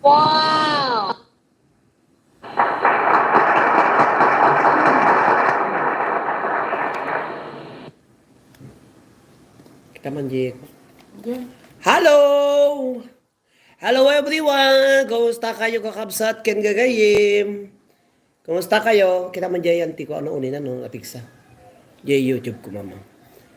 Wow! Kita manjik. Hello! Hello everyone! Kumusta kayo kakabsat ken gagayim? Kumusta kayo? Kita manjayanti ko ano unin ano apiksa. Jay YouTube ko mama.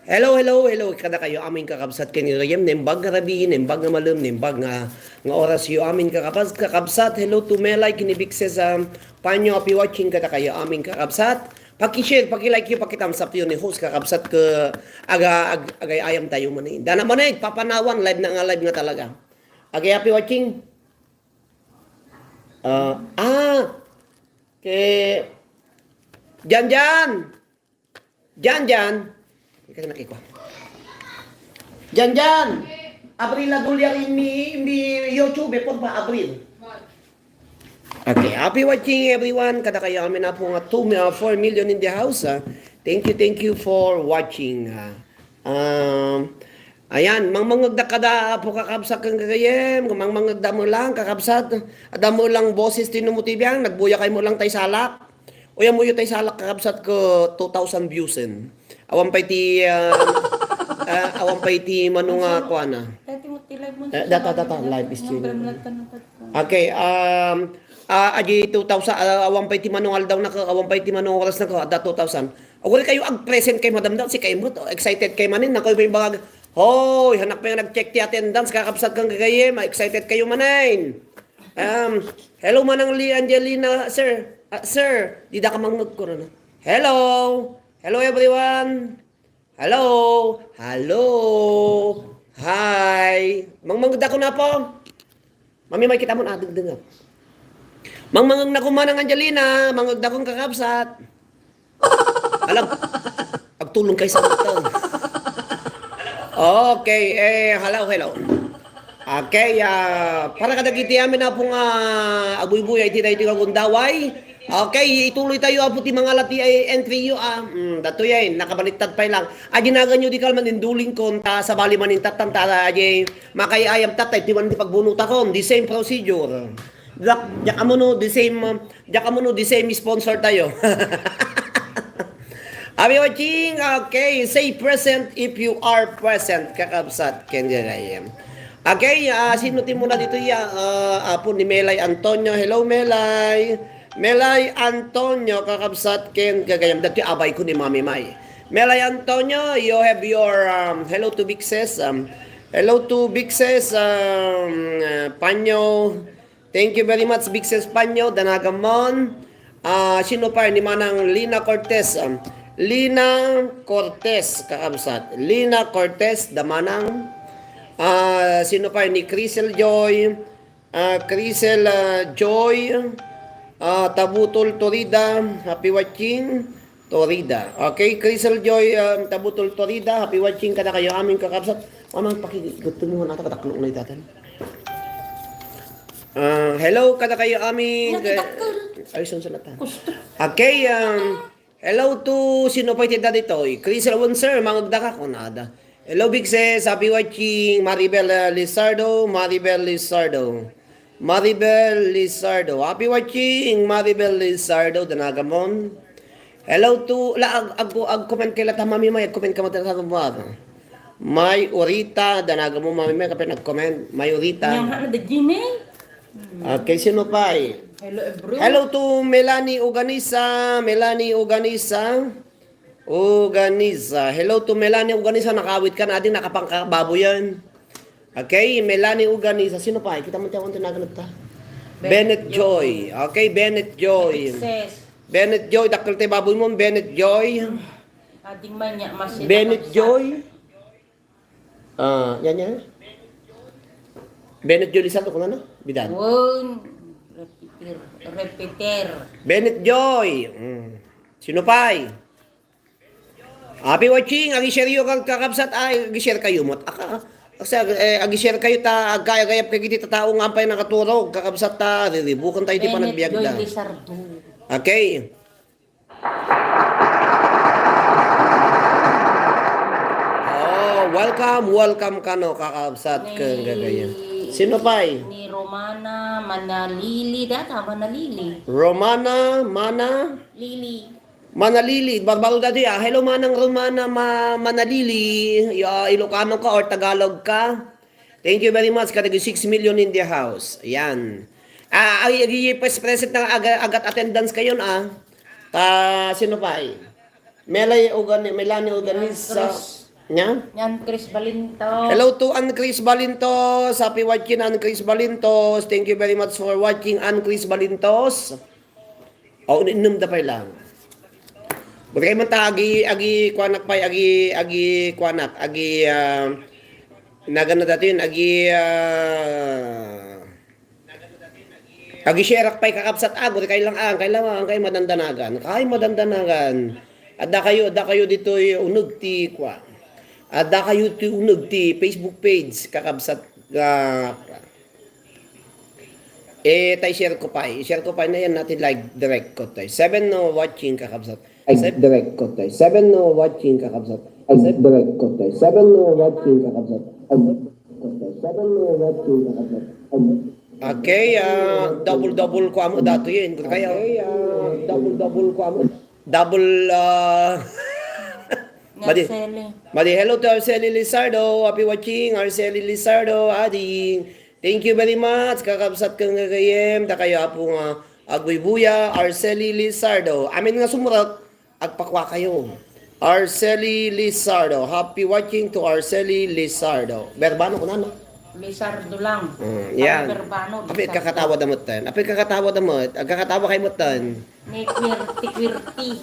Hello, hello, hello. Kada kayo aming kakabsat ken gagayim nembag nga rabi, nembag nga malum, nembag nga oras yo aming kakabsat. Hello to Melay kinibikse sa panyo api watching kada kayo aming kakabsat. Paki-share, paki-like yun, paki-thumbs up yun ni host kakabsat ke agay ayam tayo man eh. Dana man eh, papanawan, live nga talaga. Agay happy watching. Ke Jan. Ika nakikwa. Jan. Abril na dolyar mi YouTube po pa Abril. Okay, happy watching everyone. Kada kayo amin na po nga 4 million in the house. Thank you for watching. Ayan, mangmangagda kada po kakabsat kang gagayem, mangmangagda mo lang kakabsat. Ada mo lang boses tinumutibiyang, nagbuya kay mo lang tay salak. Uya mo yung tay salak kakabsat ko 2,000 views in. Awan pa iti manunga ko na. Data live streaming. Okay, aji 2,000 awang pa iti manual daw na ko, awang pa iti manual oras na ko, ada 2,000. Awal kayo ag-present kay madam daw si kayo mo, excited kay manin na kayo bagag. Hoy, hanak pa yung nag-check ti attendance kakabsat kang gagayem, excited kayo manin. Hello manang Angelina, sir. Sir, di da ka mangnog ko na. Hello. Hello everyone. Hello. Hi. Mangmangda ko na po. Mami may kita mo na dengdeng. Mangmangag na kumanang Angelina, mangagda kong kakabsat. Alam, agtulong kay sa ito. Okay, hello. Okay, para kadagiti amin na pong abuy-buy ay tinay kagundaway. Okay, ituloy tayo apo ti mga lati ay entry yo dato yan nakabaliktad pa lang. Ginagan nyo di kalman induling kon ta sa bali manin tatanta makayayam tatay ti man di pagbunuta kon the same procedure. Diyak amuno the same sponsor tayo. Abi watching, okay, say present if you are present kakabsat ken gagayem. Okay, sinutin muna dito apo ni Melay Antonio. Hello Melay. Melay Antonio kakabsat ken gagayam. Dati abay ko ni Mami May. Melay Antonio, you have your hello to Bixes. Hello to Bixes Panyo. Thank you very much Bixes Panyo Danagamon. Sino pa ni manang Lina Cortez. Lina Cortez kakabsat. Lina Cortez damanang sino pa ni Crisel Joy. Crisel Joy. Tabutol Torida, happy watching Torida. Okay, Crystal Joy Tabutol Torida, happy watching kada kayo aming kakabsat. Mamang pakigot mo na taklo na itatan. Hello kada kayo aming ayun sa nata. Okay, hello to sino pa iti dito? Crystal Sir, mangagda ka ko nada. Hello Big Sis, happy watching Maribel Lizardo. Happy watching Maribel Lizardo Danagamon. Hello to comment kay lata mami may comment ka mo talaga mo. May Urita Danagamon mami may kapit nag-comment. May Urita. Okay, sino pa eh? Hello everyone. Hello to Melanie Uganisa. Hello to Melanie Uganisa. Nakawit ka na din nakapangkababo yan. Okay, Melanie Uganisa. Sino pa? Kita mo tiyawang tinaganap ta. Bennett Joy. Okay, Bennett Joy. Bennett Joy. Dakil tayo baboy mo. Bennett Joy. Ading man niya mas Bennett Joy. Yan. Bennett Joy. Lisato ko na no? Bidan. Repeater. Bennett Joy. Sino pa? Happy watching. Agi-share yung kakabsat. Agi-share kayo mo. Kasi agi-share kayo ta agaya-gayap kay kiti tao nga pay nakaturog kakabsat ta riribukan tayo di pa nagbiag da. Okay. Welcome kano kakabsat kang gagaya. Sino pa Ni Romana Manalili. Data, Manalili. Romana, Mana, Lili. Manalili. Bago dati hello manang Romana Manalili. Ilocano ka or Tagalog ka? Thank you very much. Katagi 6 million in the house. Ayan. Present na agat attendance kayo na. Sino pa Melanie Organisa. Nya? Yan, Chris Balinto. Hello to Ann Chris Balintos. Happy watching Ann Chris Balintos. Thank you very much for watching Ann Chris Balintos. Inom da pa lang. Buti kayo man ta, agi kwanak pa, agi kwanak, nagano dati yun, agi sharak pa'y kakapsat buti kayo lang kayo madandanagan. At da kayo dito unog ti kwa. At da kayo ti unog ti Facebook page kakapsat tayo share ko pa. I-share ko pa na yan natin like direct ko tayo. 7 no watching kakapsat. Direct ko tayo. 7 no watching kakapsat. Direct ko tayo. 7 no watching kakapsat. 7 no watching kakapsat. Okay, double ko amo dato yun. Kaya, double ko amo. Madi, hello to Arceli Lizardo. Happy watching, Arceli Lizardo. Adi, thank you very much. Kakabsat kang gagayem. Da kayo po nga agwibuya, Arceli Lizardo. Amin nga sumurat, agpakwa kayo. Arceli Lizardo. Happy watching to Arceli Lizardo. Berbano ko na, no? Lizardo lang. Yan. Berbano. Apit kakatawa damot tan. Apit kakatawa damot. Agkakatawa kay motan. Ni Quirti.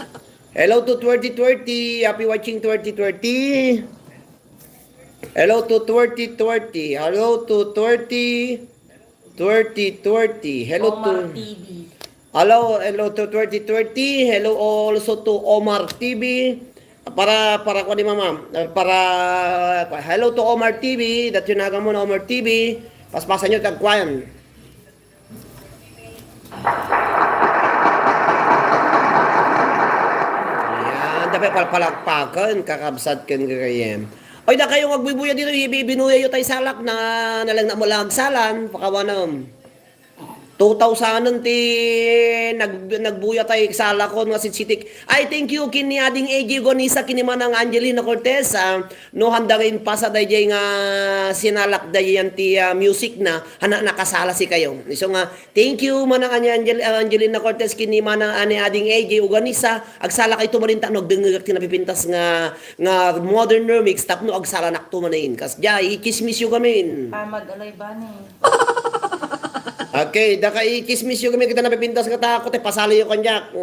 Hello to 2020. Happy watching 2020. Hello to 2020. Hello to 2020. Hello Omar to TV. Hello to 2020. Hello also to Omar TV. Para ko ni mama. Hello to Omar TV. Dat yun mo na Omar TV. Paspasan nyo tagkwayan. Dapat palagpakan, kakabsat kan kagayem. Oy, da kayo magbibuya dito, ibinuya yo tay salak na nalang na mo lang salan, pakawanam. 2000 ti nagbuya tay sala ko nga sitik. Ay thank you kini ading AJ Gonisa kini manang Angelina Cortez no handangin pa sa dayjay nga sinalak dayan ti music na nakasala si kayo. So nga thank you manang Angelina Cortez kini manang ani ading AJ Gonisa agsala kay tumarinta no dengeg ti napipintas nga modern remix tapno agsala nakto manain kas jay ikismis yo gamin. Pamag-alay bani. Okay, daka ikismis yung kami kita napipintas ka takot pasali yung kanyak.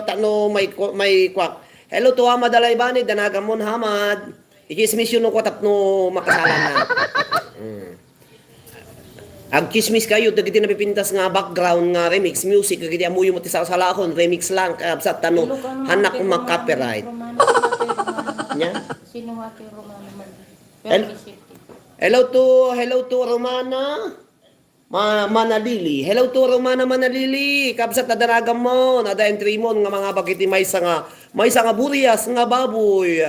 Tano may kwak. Hello to Hamad Alaybani, danagamon Hamad. Ikismis yung ko tapno makasala na. Ag kismis kayo dagiti napipintas nga background nga remix music kagiti amuyo mo ti sa salakon remix lang sa tano hanak mo copyright. Nya? Sino ate Romana man? Hello to Romana. Manalili. Hello to Romana Manalili. Kabsat na daragam mo. Nada entry mo nga mga bagiti may nga burias nga baboy.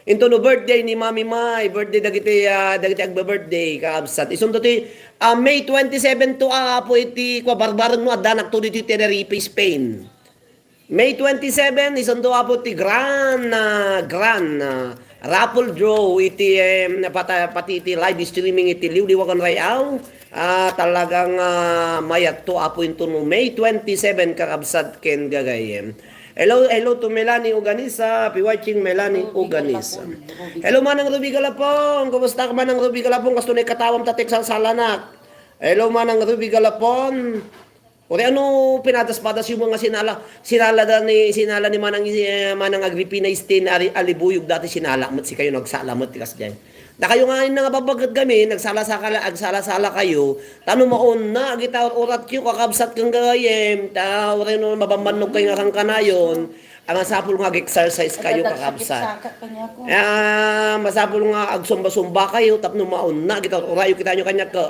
Into no birthday ni Mami Mai. Birthday dagiti agba-birthday. Kabsat. Isundo ti May 27 to po iti kwa barbaran mo adanak to dito Tenerife, Spain. May 27 isundo po ti grand raffle draw iti pati iti live streaming iti liwliwagan rayaw. Talagang mayat to apo into no May 27 kakabsat ken gagayem. Hello to Melanie Uganisa. Happy watching Melanie Uganisa. Hello manang Ruby Galapong. Kumusta ka manang Ruby Galapong? Kasto na katawam tatik sa salanak. Hello manang Ruby Galapong. Ore ano pinatas-patas yung mga sinala ni manang Agripina Istin alibuyog dati sinala mat si kayo nagsalamat tikas diyan. Da kayo nga nga babagat kami agsala-sala kayo tano maon na kita orat kyo kakabsat kang gayem ta ore no mabambanog kay nga kang kanayon ang sapul nga exercise kayo kakabsat. Masapul nga agsumba-sumba kayo tapno maon na kita orayo kita nyo kanya ka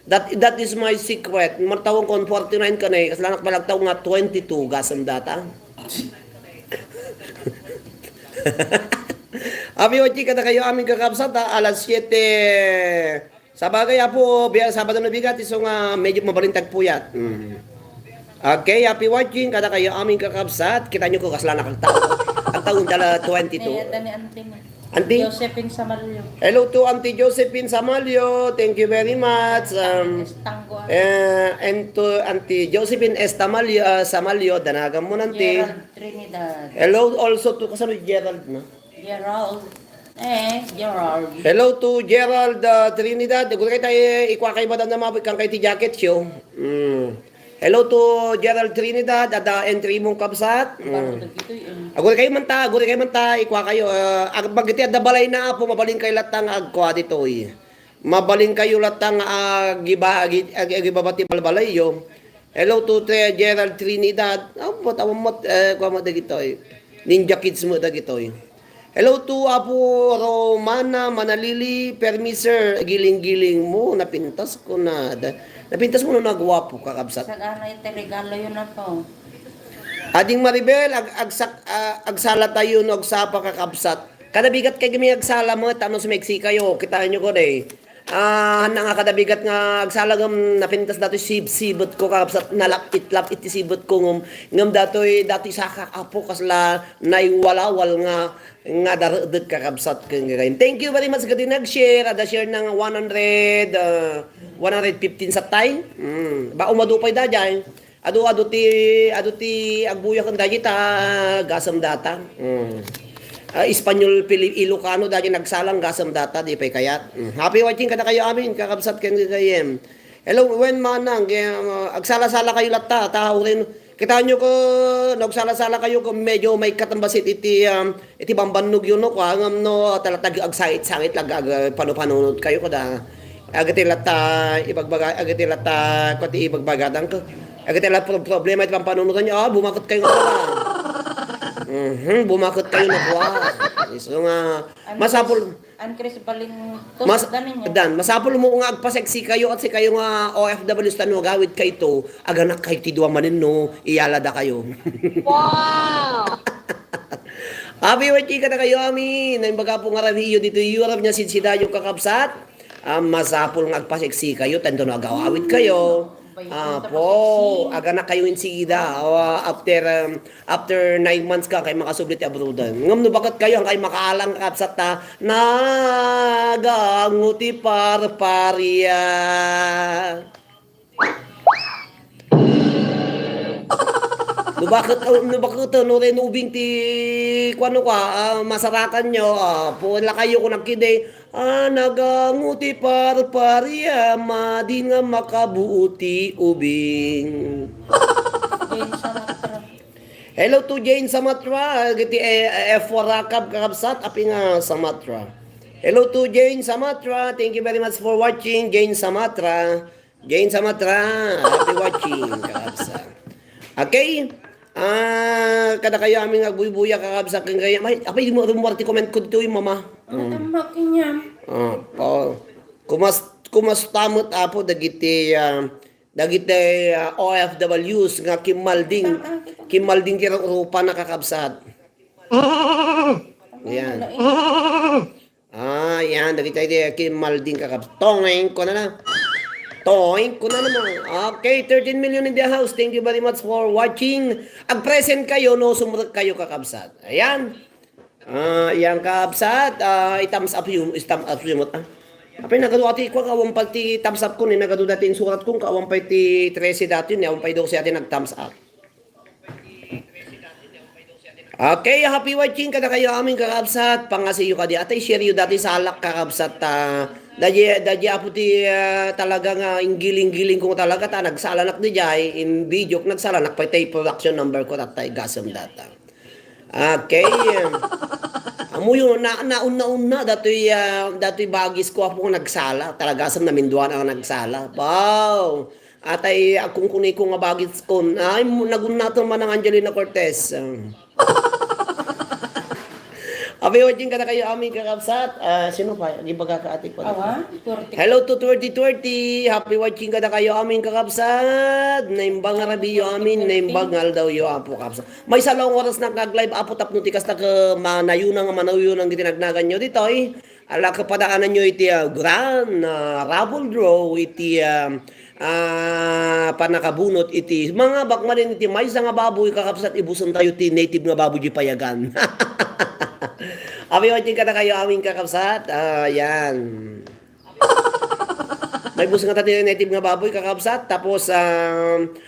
that is my secret. Martawong kon 49 kanay kas lanak balagtaw nga 22 gasam data. Abi ochi kada kayo aming kakabsat alas 7:07 Sa bagay apo, biya Sabado na bigat iso nga medyo mabalintag puyat. Okay, happy watching kada kayo aming kakabsat. Kita nyo ko kasla nakagtao. Ang taon dala 22. Dani Auntie ni. Auntie? Josephine Samalyo. Hello to Auntie Josephine Samalio. Thank you very much. Tango. And to Auntie Josephine Samalio, danagan mo nanti. Gerald Trinidad. Hello also to kasano Gerald na. Gerald. Gerald. Hello to Gerald Trinidad. Gusto kayo tayo ikwa kay madam na mabig kang kay ti jacket show. Hello to Gerald Trinidad at entry mong kabsat. Bago dagito yun. Aguri kayo manta, ikwa kayo. Bagiti at balay na po, mabaling kayo latang agkwa dito eh. Mabaling kayo latang agibabati balbalay yo. Hello to Gerald Trinidad. Apo, tawag mo, kwa mo dagito eh. Ninja Kids mo dagito eh. Hello to Apo Romana Manalili, Permiser, giling-giling mo, napintas ko na. Napintas mo na nagwapo kakabsat. Sa ganay, regalo yun na po. Ading Maribel, agsala tayo no agsapa kakabsat. Kadabigat kay gami agsala mo, tanong sa Mexico kayo, kitaan nyo ko day. Handa nga kadabigat nga agsala ngam napintas dato sibot ko kakabsat, nalapit iti sibot ko ngam datoy sa kakapo kasla naiwalawal nga daradad kakabsat kang gagayin. Thank you very much gadi nag-share, ada share ng 115 sa time. Ba umadupay da dyan. Adu ti agbuya kan daji ta gasam data. Espanyol Ilocano daji nagsalang gasam data di pay kayat. Happy watching kada kayo amin kakabsat ken gayem. Hello when manang agsala-sala kayo latta tao rin. Kita nyo ko nagsala-sala kayo ko medyo may katambasit iti bambannog yun no ko angam no talatag agsait-sangit lag pano-panunod kayo ko da. Agatilat ibagbaga kuti ibagbagadang ko. Agatilat problema iti pampanunutan niya. Bumakot kayo na bumakot kayo na kuha. So nga masapol Chris Baling masapol mo nga agpaseksi kayo at si kayo nga OFW tano gawid kay to aganak kay ti duwa manen no iyalada kayo. Wow! Happy birthday ka na kayo amin. Naimbaga po nga rabiyo dito Europe niya sinsida yung kakabsat. Masapol nga agpaseksi kayo tando na gawawid kayo. Po, aga na kayo insida after 9 months ka kay makasublit abroadan. Ngam no bakit kayo ang kay makaalang kapsat ta naganguti parparia. No bakit no rin ubing ti kuano ka masarakan nyo po la kayo ko nagkide naganguti parparia madin nga makabuuti ubing. Hello to Jane Samatra giti F4 rakab kakabsat api nga Samatra. Hello to Jane Samatra, thank you very much for watching Jane Samatra. Happy watching kakabsat. Okay? Kada kayo aming agbuy-buya kakabsak kang gaya. Apay di mo rumwarti comment ko dito yung mama. Matamakin niya. Kumastamot apo dagiti OFWs nga kimalding kira rupa na kakabsat. Yan. Yan dagiti kimalding kakabsat. Tongeng ko na na. Okay, 13 million in the house. Thank you very much for watching. Ag-present kayo, no, sumurag kayo kakabsat. Ayan. Yan kakabsat. I-thumbs up yung apay nagado ati ko kawang pati thumbs up ko ni nagado dati yung surat kong kawang pati 13 dati ni awang pay 12 ati nag-thumbs up. Okay, happy watching kada kayo aming kakabsat. Pangasiyo ka di atay share you dati sa alak kakabsat Dadya apo ti talaga nga inggiling-giling ko talaga ta nagsalanak di jay in video nagsalanak pa tay production number ko tatay gasam data. Okay. Amuyo nauna datoy bagis ko apo nagsala talaga sam namin duan ang nagsala. Wow. Atay akong kunay ko nga bagis ko ay nagunaton man ang Angelina Cortez. Abi watching ka na kayo aming kakabsat. Sino pa? Di ba kakaatik pa? Hello to 2020. Happy watching ka na kayo aming kakabsat. Naimbang arabiyo amin. Naimbang daw yo apo kakabsat. May salong oras na kag-live apo tap nutikas na manayunang manayunang gitinagnagan nyo dito. ala kapadaanan nyo iti grand raffle draw iti panakabunot iti mga bakmanin iti may nga baboy kakapsat ibuson tayo ti native nga baboy di payagan. Abi watching ka na kayo aming kakapsat. Yan. May bus nga tayo native nga baboy kakapsat. Tapos,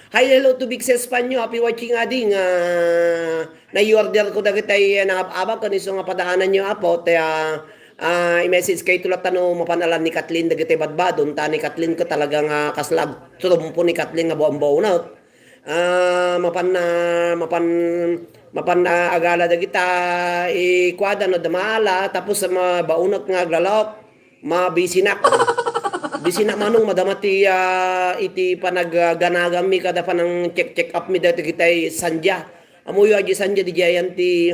hi, hello to Big Ses Panyo. Happy watching ading. Na-order ko dagit ay nakapabag kaniso nga padaanan nyo apo. Kaya, i-message kay tulat tano mapanalan ni Kathleen dagit ay badbadon. Ta ni Kathleen ko talagang kaslag. Turumpo ni Kathleen nga buong out. Mapan agala dagita ikwada no damala tapos sa mabaunot nga aglalok mabisinak manong madamati iti panagganagami kada panang check up mi dati kitay sandya amuyo aji sandya di jayan ti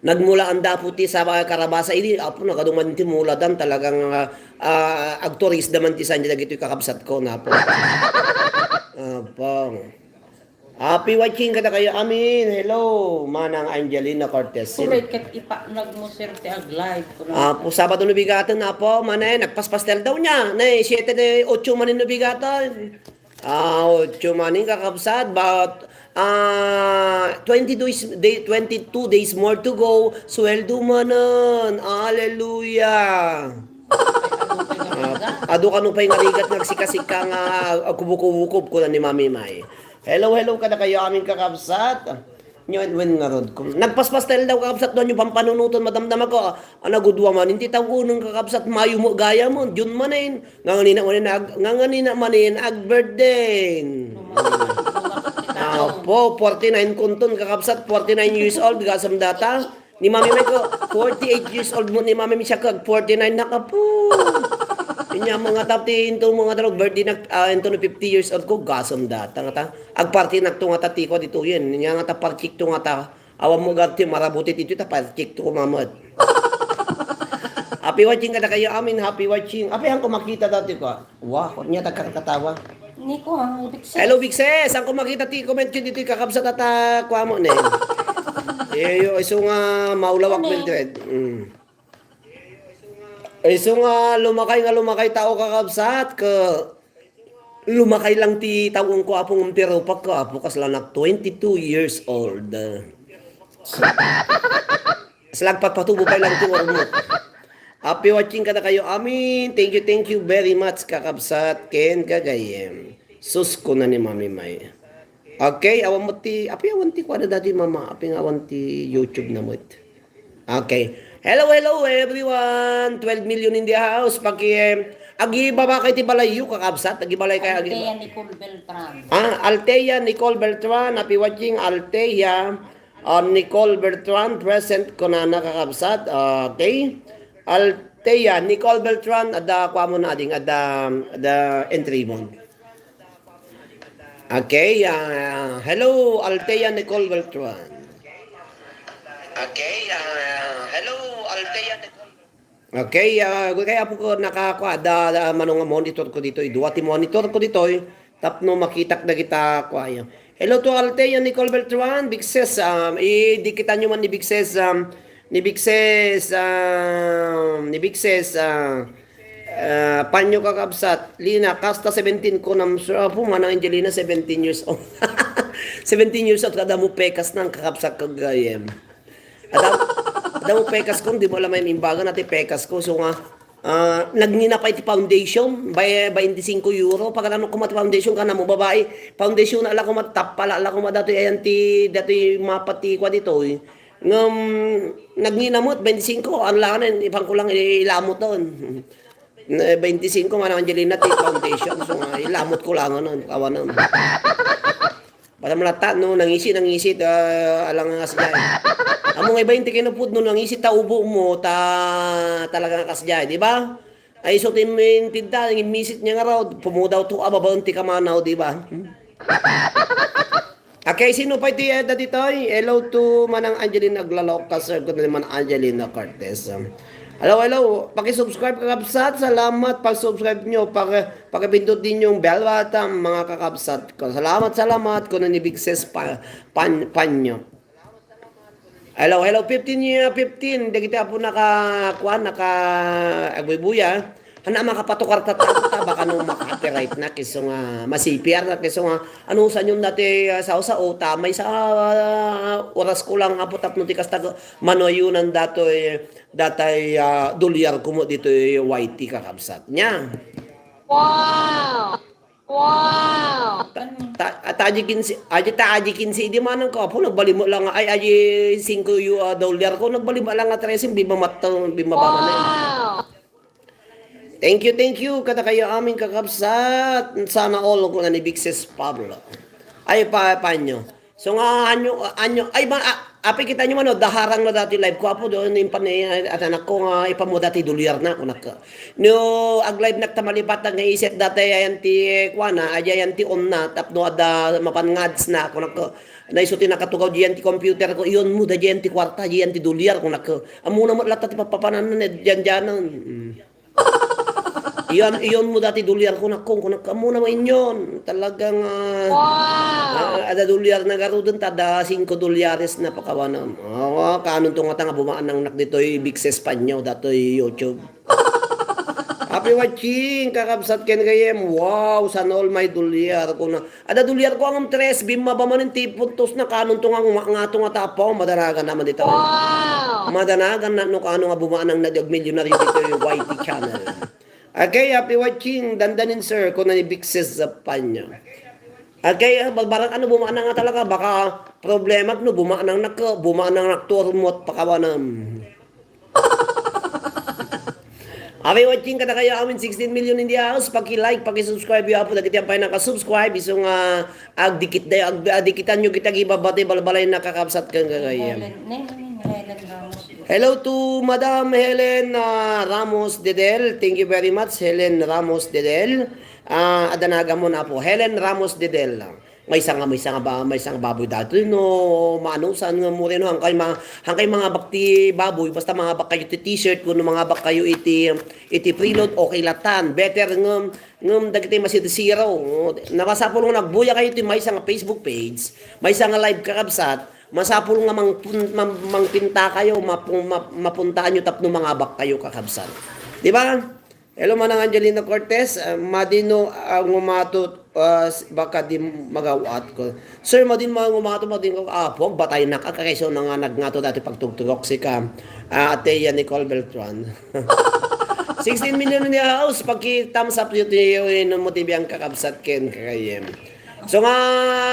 nagmula ang daputi sa karabasa ini apo nakaduman ti mula dan talagang agtoris daman ti sandya dagito kakabsat ko na po. Apang happy watching kada kayo amin. Hello, Manang Angelina Cortez. Kuray kat ipanag mo sir ti ag live. Po Sabado no bigatan na po, manay nagpaspastel daw niya. Nay 7 de 8 manin no bigatan. 8 manin kakabsat but 22 days more to go. Sweldo manan. Hallelujah. Ado kanu pa yung arigat nagsikasika nga kubukubukob ko na ni Mami May. Hello kada kayo aming kakabsat. Nyon nga rod ko. Nagpaspastel daw kakabsat doon yung pampanunuton madamdam ako. Anagudwa man hindi taw unong kakabsat mayo mo gaya mo. Jun manin. Nganganina manin ag birthday. Po 49 kunton kakabsat 49 years old gasam data. Ni Mami May ko 48 years old mo ni Mami May siya kag 49 na ka po. Inya mga tapti into mga dalog birthday na into no 50 years old ko gasam data nga ta ag party nagtunga ta ti ko dito yen nya nga ta parchik to nga ta awam mo gati marabuti dito ta parchik to mamad. Happy watching kada kayo amin happy watching api ang kumakita dati ko wow nya ta kakatawa Niko ang Big Ses. hello Big Ses ang kumakita ti comment dito kakabsat ata kwa mo ne yo iso nga maulawak bilted iso nga lumakay tao kakabsat ka lumakay lang ti taong ko apong umpiro pag ka apo kaslanak 22 years old. Slag patubo pa lang ti mo. Happy watching kada kayo amin. Thank you very much kakabsat ken kagayem. Sus ko na ni Mami May. Okay, awan mo ti awan ti ko na dati mama awan ti YouTube na mo. Okay. Hello everyone. 12 million in the house. Agi baba kay ti balayo kakabsat. Agi balay kay agi. Altea Nicole Beltran. Altea Nicole Beltran. Happy watching Altea Nicole Beltran present ko na kakabsat. Okay. Altea Nicole Beltran ada kwa mo na ading ada entry mo. Okay. Hello Altea Nicole Beltran. Okay, hello, Altea. Okay, kaya po ko nakakuha manong monitor ko dito, duwati monitor ko dito, tapno makitak na kita kuha. Hello to Altea Nicole Beltran, Big Ses, dikitan nyo man ni Big Ses, panyo kakabsat, Lina, kasta 17 ko nam, po manang Angelina, 17 years old. 17 years old, kada mo pekas ng kakabsat kagayem. Ada mo pekas ko, di mo alam yung imbaga natin pekas ko. So nga, nagnina pa iti foundation, by 25 euro. Pag ano kumat foundation ka na mo, babae, foundation na ala kumat, tapala ala kumat dati, ayan ti, dati mapati kwa dito. Nagnina mo, 25, ang langan, ipang ko lang ilamot doon. 25, manang Angelina, ti foundation. So nga, ilamot ko lang, kawan nun. Para malata, no, nangisit, alang nga siya. Amo nga 20 kinupud no nangisit ta ubo mo talagang kasjay, di ba? Ay so tin tinda ngin misit niya nga raw pumudaw to ababanti ka manaw, di ba? Okay, sino pa iti dito? Hello to Manang Angelina Aglalok sir ko naman Angelina Cortez. Hello. Paki-subscribe kakabsat. Salamat pag-subscribe nyo. Paki-pindot din yung bell button mga kakabsat ko. Salamat ko na ni Big Ses panyo. Hello, hello, 15. Hindi kita po agbubuya. Hana makapatukar tatata, baka nung maka-copyright na, kiso nga masipir na, kiso nga, ano sa nyo dati sa o tamay sa oras ko lang po tapno tikas taga manoyunan datay dolyar ko mo dito YT kakabsat niya. Wow! Wow! Aji kinsi di manang ko po nagbali mo lang ay aji 5 dolyar ko nagbali mo lang nga 13 bimaba man na. Wow! Thank you kada kayo aming kakabsat. Sana all ko na ni Bixes Pablo. Ay panyo. So nga anyo ay api kita nyo mano daharang na dati live ko apo doon yung panay at anak ko nga ipamo dati dolyar na kunak. No ag live nagtamalipat nga isip dati ayan ti kuana ayan ti on na tapno ada mapangads na kunak ko. Naisuti nakatugaw diyan ti computer ko iyon mo da diyan ti kwarta diyan ti dolyar kunak ko. Amo na mo latta ti papapanan na diyan. Iyon mo dati dolyar ko na kung kamo na inyon. Talagang ada dolyar na garo dun tada 5 dolyares na pakawanan. Kanon to nga bumaan ng nak dito Bixes Panyo dato YouTube. Happy watching kakabsat ken kayem. Wow, sana all my dolyar ko na. Ada dolyar ko ang 3 bimma ba man ti puntos na kanon to nga to nga tapaw madanagan naman dito. Wow! Madanagan na no kano nga bumaan ng nag millionaire dito yung YT channel. Okay, happy watching. Dandanin sir, kung nanibikses sa panyo. Okay, barang ano bumaan na nga talaga. Baka problema no, bumaan ng nakturmot pakawanam. Happy watching kada kayo amin 16 million in the house. Paki-like, paki-subscribe yo apo dagiti pay naka-subscribe isong agdikit day agdikitan nyo kita gibabati balbalay nakakabsat kang gagayam. Helen Ramos. Hello to Madam Helen Ramos Dedel. Thank you very much, Helen Ramos Dedel. Adanaga mo na po. Helen Ramos Dedel. May sanga baboy dato no maanusan nga mo rin hangkay mga bakti baboy basta mga bak kayo t-shirt kuno mga bak kayo iti preload okay latan better ngem dagiti masisiro nakasapol nga nagbuya kayo ti may nga Facebook page may nga live kakabsat masapul nga mangpinta kayo, mapuntaan nyo tapno mga bak kayo kakabsan. Di ba? Hello manang Angelina Cortez, madino ngumatot baka di magawat ko. Sir, madin ko apog, batay na kakakaiso na nga nagngato dati pagtugtugok si ka ate yan Nicole Beltran. 16 million in the house, pagki-thumbs up yung motibyang kakabsat ken kakayem. So nga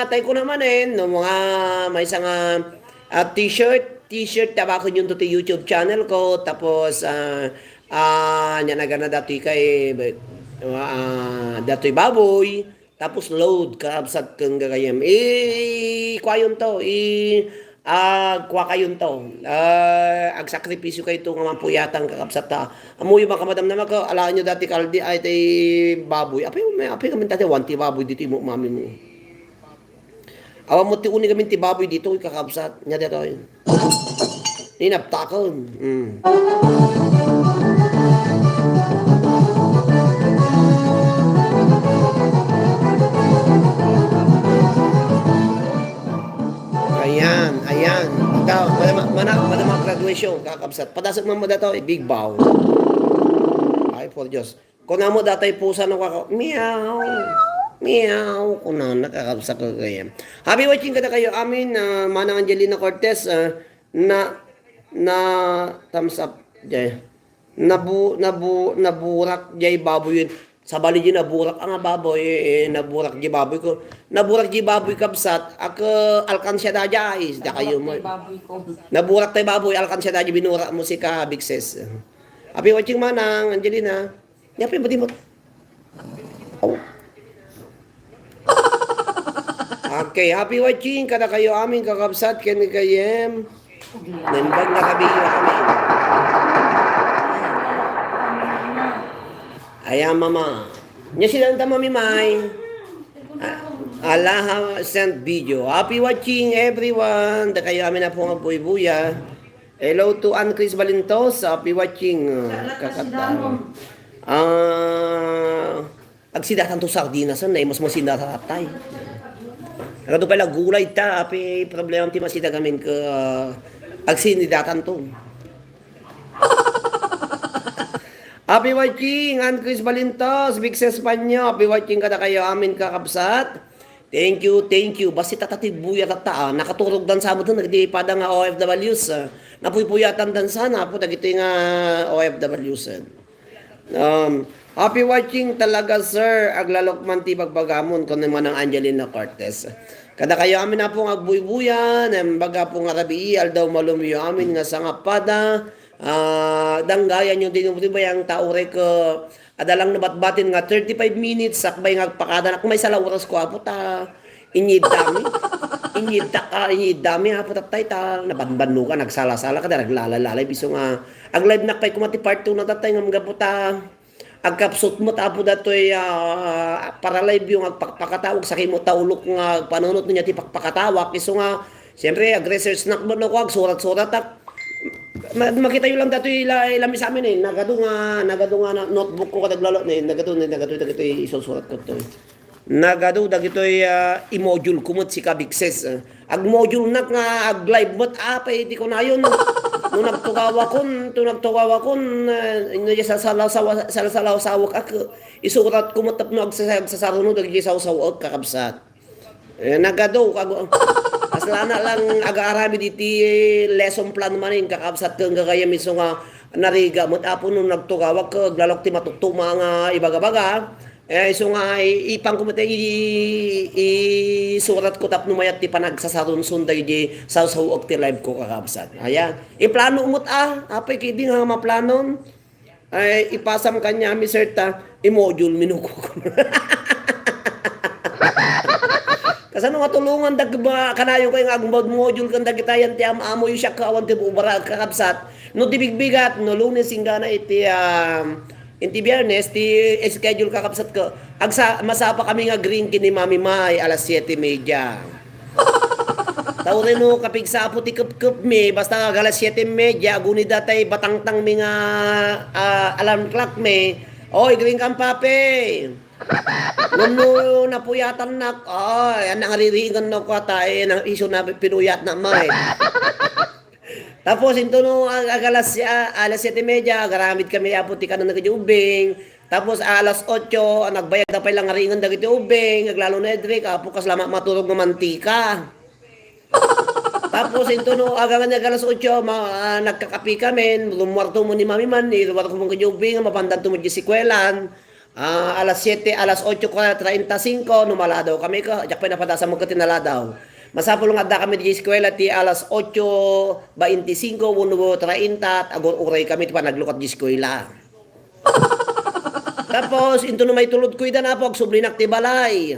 tayo ko naman no, mga may isang t-shirt tabako yun to YouTube channel ko tapos nya nagana dati kay datoy baboy tapos load kabsat kang gagayem kwayon to kwa kayon to ag sakripisyo kay to nga mampuyatang kakabsat ta amoy mga kamadam na ko alaan nyo dati kaldi ay tay baboy apay kami dati wanti baboy dito mo mami mo awa mo ti uni kami ti baboy dito kakabsat nya dito ninaptakon Ayan. Ikaw, madama graduation, kakabsat. Padasag mo dato, big bow. Ay, for Diyos. Kung mo datay pusa ng meow. Kung nakakabsat ko kayo. Happy watching kada kayo amin, Manang Angelina Cortez, na thumbs up, jay. Naburak, jay baboy yun. Sa bali di naburak ang baboy naburak di baboy ko naburak di baboy kabsat ak alkansya da jay da kayo mo naburak tay baboy alkansya da binura mo si ka Bixes. Happy watching manang Angelina yapi ba di mo okay happy watching kada kayo aming kakabsat ken kayem nembag na kabiyo kami. Ayan, mama. Nya sila ang mami May. Allah sent video. Happy watching, everyone. Da kayo amin na po magbuy-buya. Hello to Ann Chris Balintos. Happy watching. Kakata. Agsidatan to sardinas. Na mas masinaratay. Kato pala gulay ta. Happy problema ti masita gamin ka agsinidatan to. Happy watching, and Chris Balintos, Big Ses Panyo, happy watching kada kayo amin kakabsat. Thank you. Basta tatatibuya tata, nakaturog dan sa mo to, nagdipada nga OFWs. Napuypuyatan dan sana po, dagito nga OFWs. Happy watching talaga sir, aglalokman ti pagbagamon kung naman ang Angelina Cortez. Kada kayo amin na pong agbuybuyan, baga pong arabi, aldaw malumiyo amin nga sa ngapada, danggayan yung dinubay ang taure ko, adalang nabatbatin nga 35 minutes, sakbay nga pakada na, kung may sala oras ko, aputa, inyid dami, aputa tay ta, nabanbanu ka, nagsala-sala ka, naglalalay, biso nga, ang live na kay kumati part 2 na tatay nga mga puta, agkapsot mo tapo datoy para live yung agpakatawag sa kimo taulok nga panunot niya ti pakpakatawag iso nga siyempre agresearch nak mo ko ag surat-surat tak makita yo lang datoy ilami sa amin nagado nga na notebook ko kadaglalo nagado isusurat ko to nagado dagitoy i-module kumot si Kabikses ag module nak nga ag live mot pay di ko na yon nung nagtugawa kon sa salaw-sawak ako isurat ko matap no agsasarunod dagiti saw-sawak kakabsat nagado aslana lang aga-arami diti lesson plan manin kakabsat kang gagaya miso nga nariga mot apo nung nagtugawa ko aglalok ti matuktuma nga ibaga-baga iso nga ipang kumite isurat ko tap numayat ti panagsasarunsun dagiti saw-sawak ti live ko kakabsat ayan iplano umot apay kidi nga maplanon ay ipasam kanya mi serta i-module minuko kasano nga tulungan dagba kanayo kay nga module kan dagitayan ti amo yu siya kawan ti ubara kakabsat no tibigbigat no Lunes ingana iti inti Biyernes ti schedule kakabsat ko masapa kami nga green kini Mami May alas 7:30 tawre no kapigsa po ti kup mi basta alas 7:30 aguni datay batangtang mi nga alarm clock mi oy green kam pape no napuyatan nak yan ang ririingan no ko tay nang iso na pinuyat na may tapos ito no alas 7:30 garamit kami aputi ka na nagjubing tapos alas 8 nagbayad na pa lang ringan dagiti ubing naglalo na edrik apo kas lama maturog ng mantika tapos ito no agangan alas 8 nagkakapi kami lumwarto mo ni Mami Man lumwarto mo kajubing mapandan mo di sikwelan alas 7 alas 8:35 numala daw kami ka jak pa napadasa mo katinala daw masapol nga da kami di eskwela ti alas 8:25 1:30 at agor uray kami ti panaglukat di eskwela. Tapos into no may tulod ko ida na po sublinak ti balay.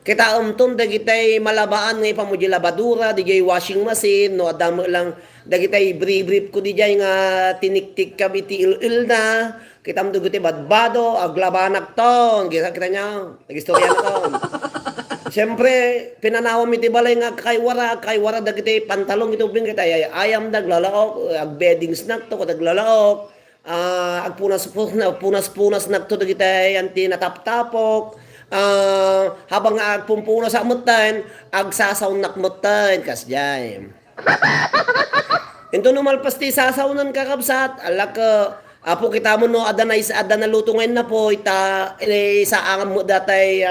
Kita umton dagitay malabaan nga ipamuji labadura di washing machine no adamo lang dagitay brief ko di nga tiniktik kami ti il na kita mo duguti badbado aglabanak ton kita nya nagistorya na ton. Siyempre, pinanawa mi ti balay nga kaywara dagiti pantalong ito bing kita ayam daglalaok ag bedding snack to daglalaok ag punas nak to dagiti anti nataptapok habang agpumpuna sa amutan ag sasaw nakmutan kasjay ito numalpas ti sasawnan kakabsat alak apo kita mo no ada na luto ngayon na po sa angam mo datay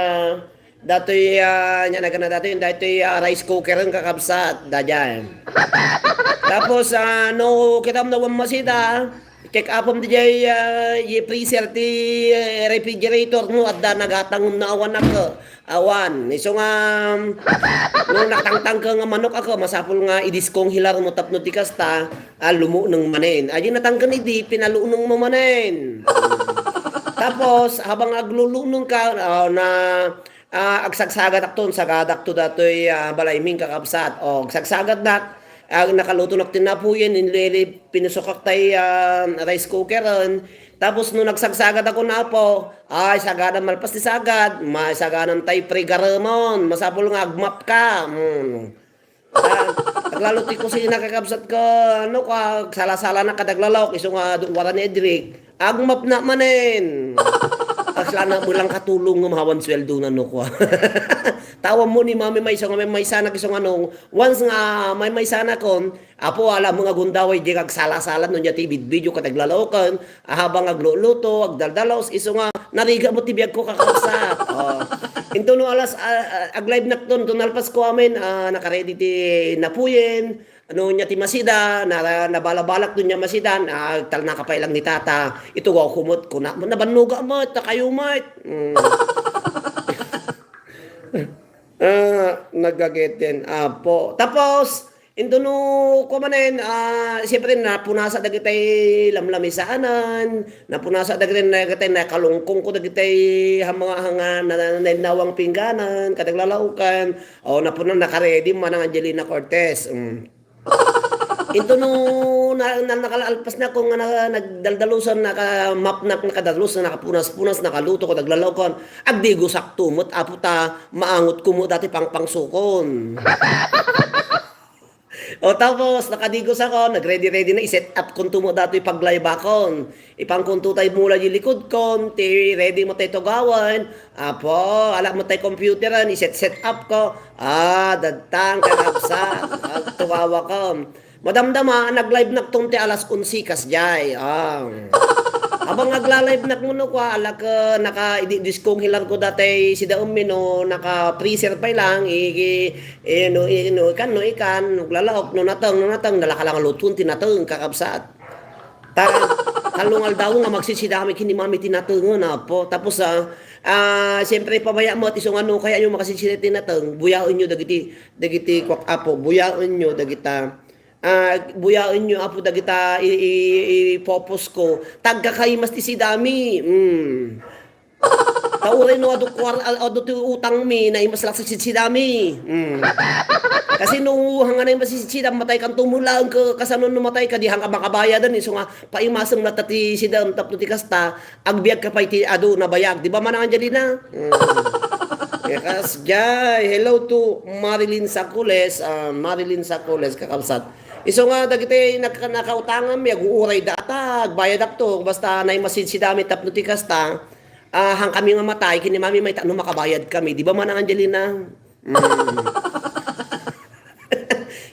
datoy nya nagana datoy rice cooker ang kakabsat dadyan tapos no kita mo na masida check up di freezer ti refrigerator no adda nagatang na awan iso nga no natangtang ka nga manok ako masapol nga idiskong hilar mo tapno ti kasta lumo ng manen aji natangkan idi pinalunong mo manen tapos habang aglulunong ka agsagsagat akton sagadak to datoy balayming kakabsat o sagsagat dak nakaluto nak tinapuyen inlili pinusokak tay rice cooker tapos no nagsagsagat ako na po ay sagadan malpas ti sagad may sagadan tay pregaramon masapol nga agmap ka Naglalo ti kusina kakabsat ko ano ka sala-sala na kadaglalawk iso nga wala ni Edric agmap na manen Agsana mo lang katulong ng mahawan sweldo na no ko. Tawa mo ni mami may isang may sana kisong anong once nga may sana kon apo ala mga gundaway di kag sala-sala no nya TV video ka taglalaokan habang agluluto agdaldalos iso nga nariga mo tibiyag ko kakausa. Into no alas ag live nakton tunalpas ko amin naka-ready ti napuyen ano niya ti masida na nabalabalak doon niya masida tal nakapailang ni tata ito ko kumot ko na nabanuga mo ta kayo mat nagagetin po tapos ito no kumanen siyempre napunasa dagitay lamlamisaanan napunasa dagitay na kalungkong ko dagitay mga hanga nanawang pingganan kataglalaukan o napunan nakaredy man ang Angelina Cortez ito nung nakalalpas na kung nagdaldalusan, naka-map na nakadalusan, nakapunas-punas, nakaluto ko, naglalaw ko, agdigo saktumot, aputa, maangot ko mo dati pang-pangsukon. O tapos, nakadigos ako, nag-ready-ready na, iset up kung tumo dati paglaybakon. Ipang kunto tayo mula yung likod kon, ready mo tayo gawan. Apo, alam mo tayo computeran, iset up ko. Dadtang, kakapsa, tuwawa ko. Madamdama, nag-live na itong alas 11 kasjay. Abang nagla-live na kuno ko, alak naka-diskong hilang ko dati si Daumino, naka-freezer pa lang, ikan, naglalahok, no natang, nalakalang lutun, tinatang, kakabsat. Kalungal daw nga magsisidami kini mami tinatang na po. Tapos siyempre pabaya mo at isong ano, kaya yung makasisidami tinatang, buyaon nyo dagiti kwak apo, buyaon nyo dagita, buyaon nyo apo dagita ipopos ko tagka kay mas tisidami taurin no ado ti utang mi na imas laksa sidami kasi nung hanganay masisidam matay kan tumulang ka kasanon no matay ka di hang makabayadan iso nga paimasem na tati sidam tapno ti kasta agbiag ka pa iti ado na bayag di ba man ang Angelina Yes, jay. Hello to Marilyn Sacules, kakabsat. Iso nga dagiti nakautangan mi aguuray data, agbayad akto basta nay masid si dami tapno ti kasta. Hang kami nga matay kini mami may takno makabayad kami. Di ba man ang Angelina?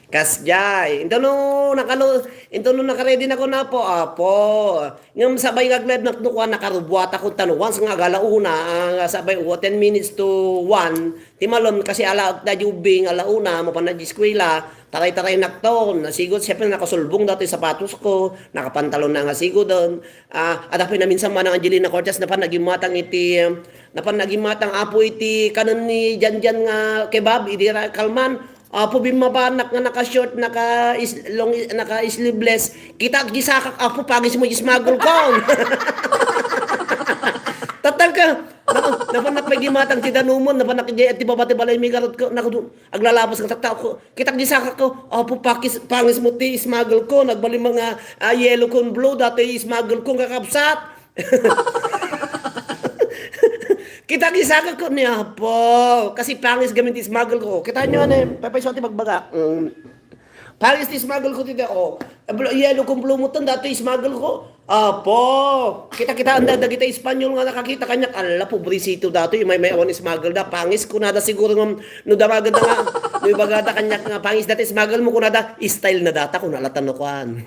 Kasjay. Ito no naka-ready na ko na po. Apo. Ngam sabay nag-live na kuha nakarubuata ko tanong once nga galauna sabay 10 minutes to 1. Timalon kasi ala na jubing alauna mo pa na eskwela. Taray-taray nakton. Nasigod siyempre nakasulbong dati sapatos ko. Nakapantalon na nga sigod doon. Adapin na minsan man ang Angelina Cortez na panagimatang apo iti kanan ni Janjan nga kebab idira kalman. Apo bimabanak nga naka-short, naka-sleeveless. Kita gisakak apo pagis mo gismagol ko. Tatang ka. Napanak may gimatang ti danumon, napanak at tibabati balay mi garot ko. Aglalabas ng tataw ko. Kita gisakak ko. Apo pangis mo ti smagol ko. Nagbali mga yellow con blue dati smagol ko kakapsat. Kita gisaka ko niya po. Kasi pangis gamit smuggle ko. Kita nyo ano papay sote magbaga. Pangis smuggle ko tida o. Yellow kong blumutan dati smuggle ko. Apo. Kita anda dagita Espanyol nga nakakita kanya. Ala pobresito dati may awan smuggle da. Pangis ko nada siguro ng no damagan na nga. No ibagada kanya nga pangis dati smuggle mo ko nada. Style na data ko nalatan no kuan.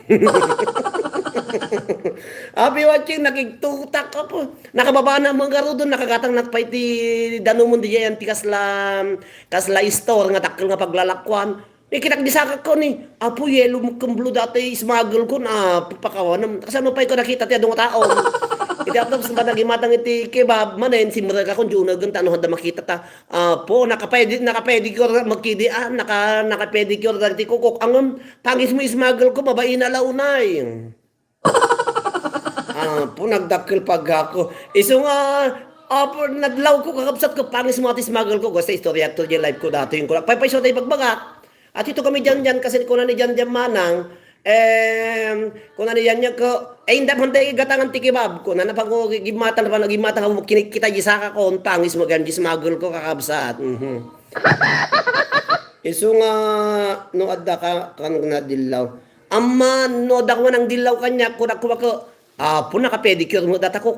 Abi watching nakigtutak ka po. Nakababa na mga garo doon nakagatang nakpay ti danumon di yan ti kasla store nga takkel nga paglalakwan. Kitak di saka ko ni apo yellow kong blue dati smuggle ko na pakawan. Kasano pa ko nakita ti adong tao. Iti apos ba nagimatang iti kebab manen si mura ka kun juna ganta no handa makita ta. Apo nakapedicure magkidian nakapedicure dati kukok angam pangis mo smuggle ko babae na launay. Po nagdakkel pag ako. Iso nga po nadlaw ko kakabsat ko pangis mo ati smuggle ko sa istorya to di live ko dati yung ko. Pay so tay pagbagat. At ito kami diyan kasi ko na ni diyan manang ko na ni diyan ko hindi man tay gatangan tikibab ko na napag gimatan na nagimatan ko kinikita gisaka ko pangis mo gan smuggle ko kakabsat. Iso nga no adda ka kan na dilaw. Amma no dakwan ang dilaw kanya ko po nakapedicure mo data ko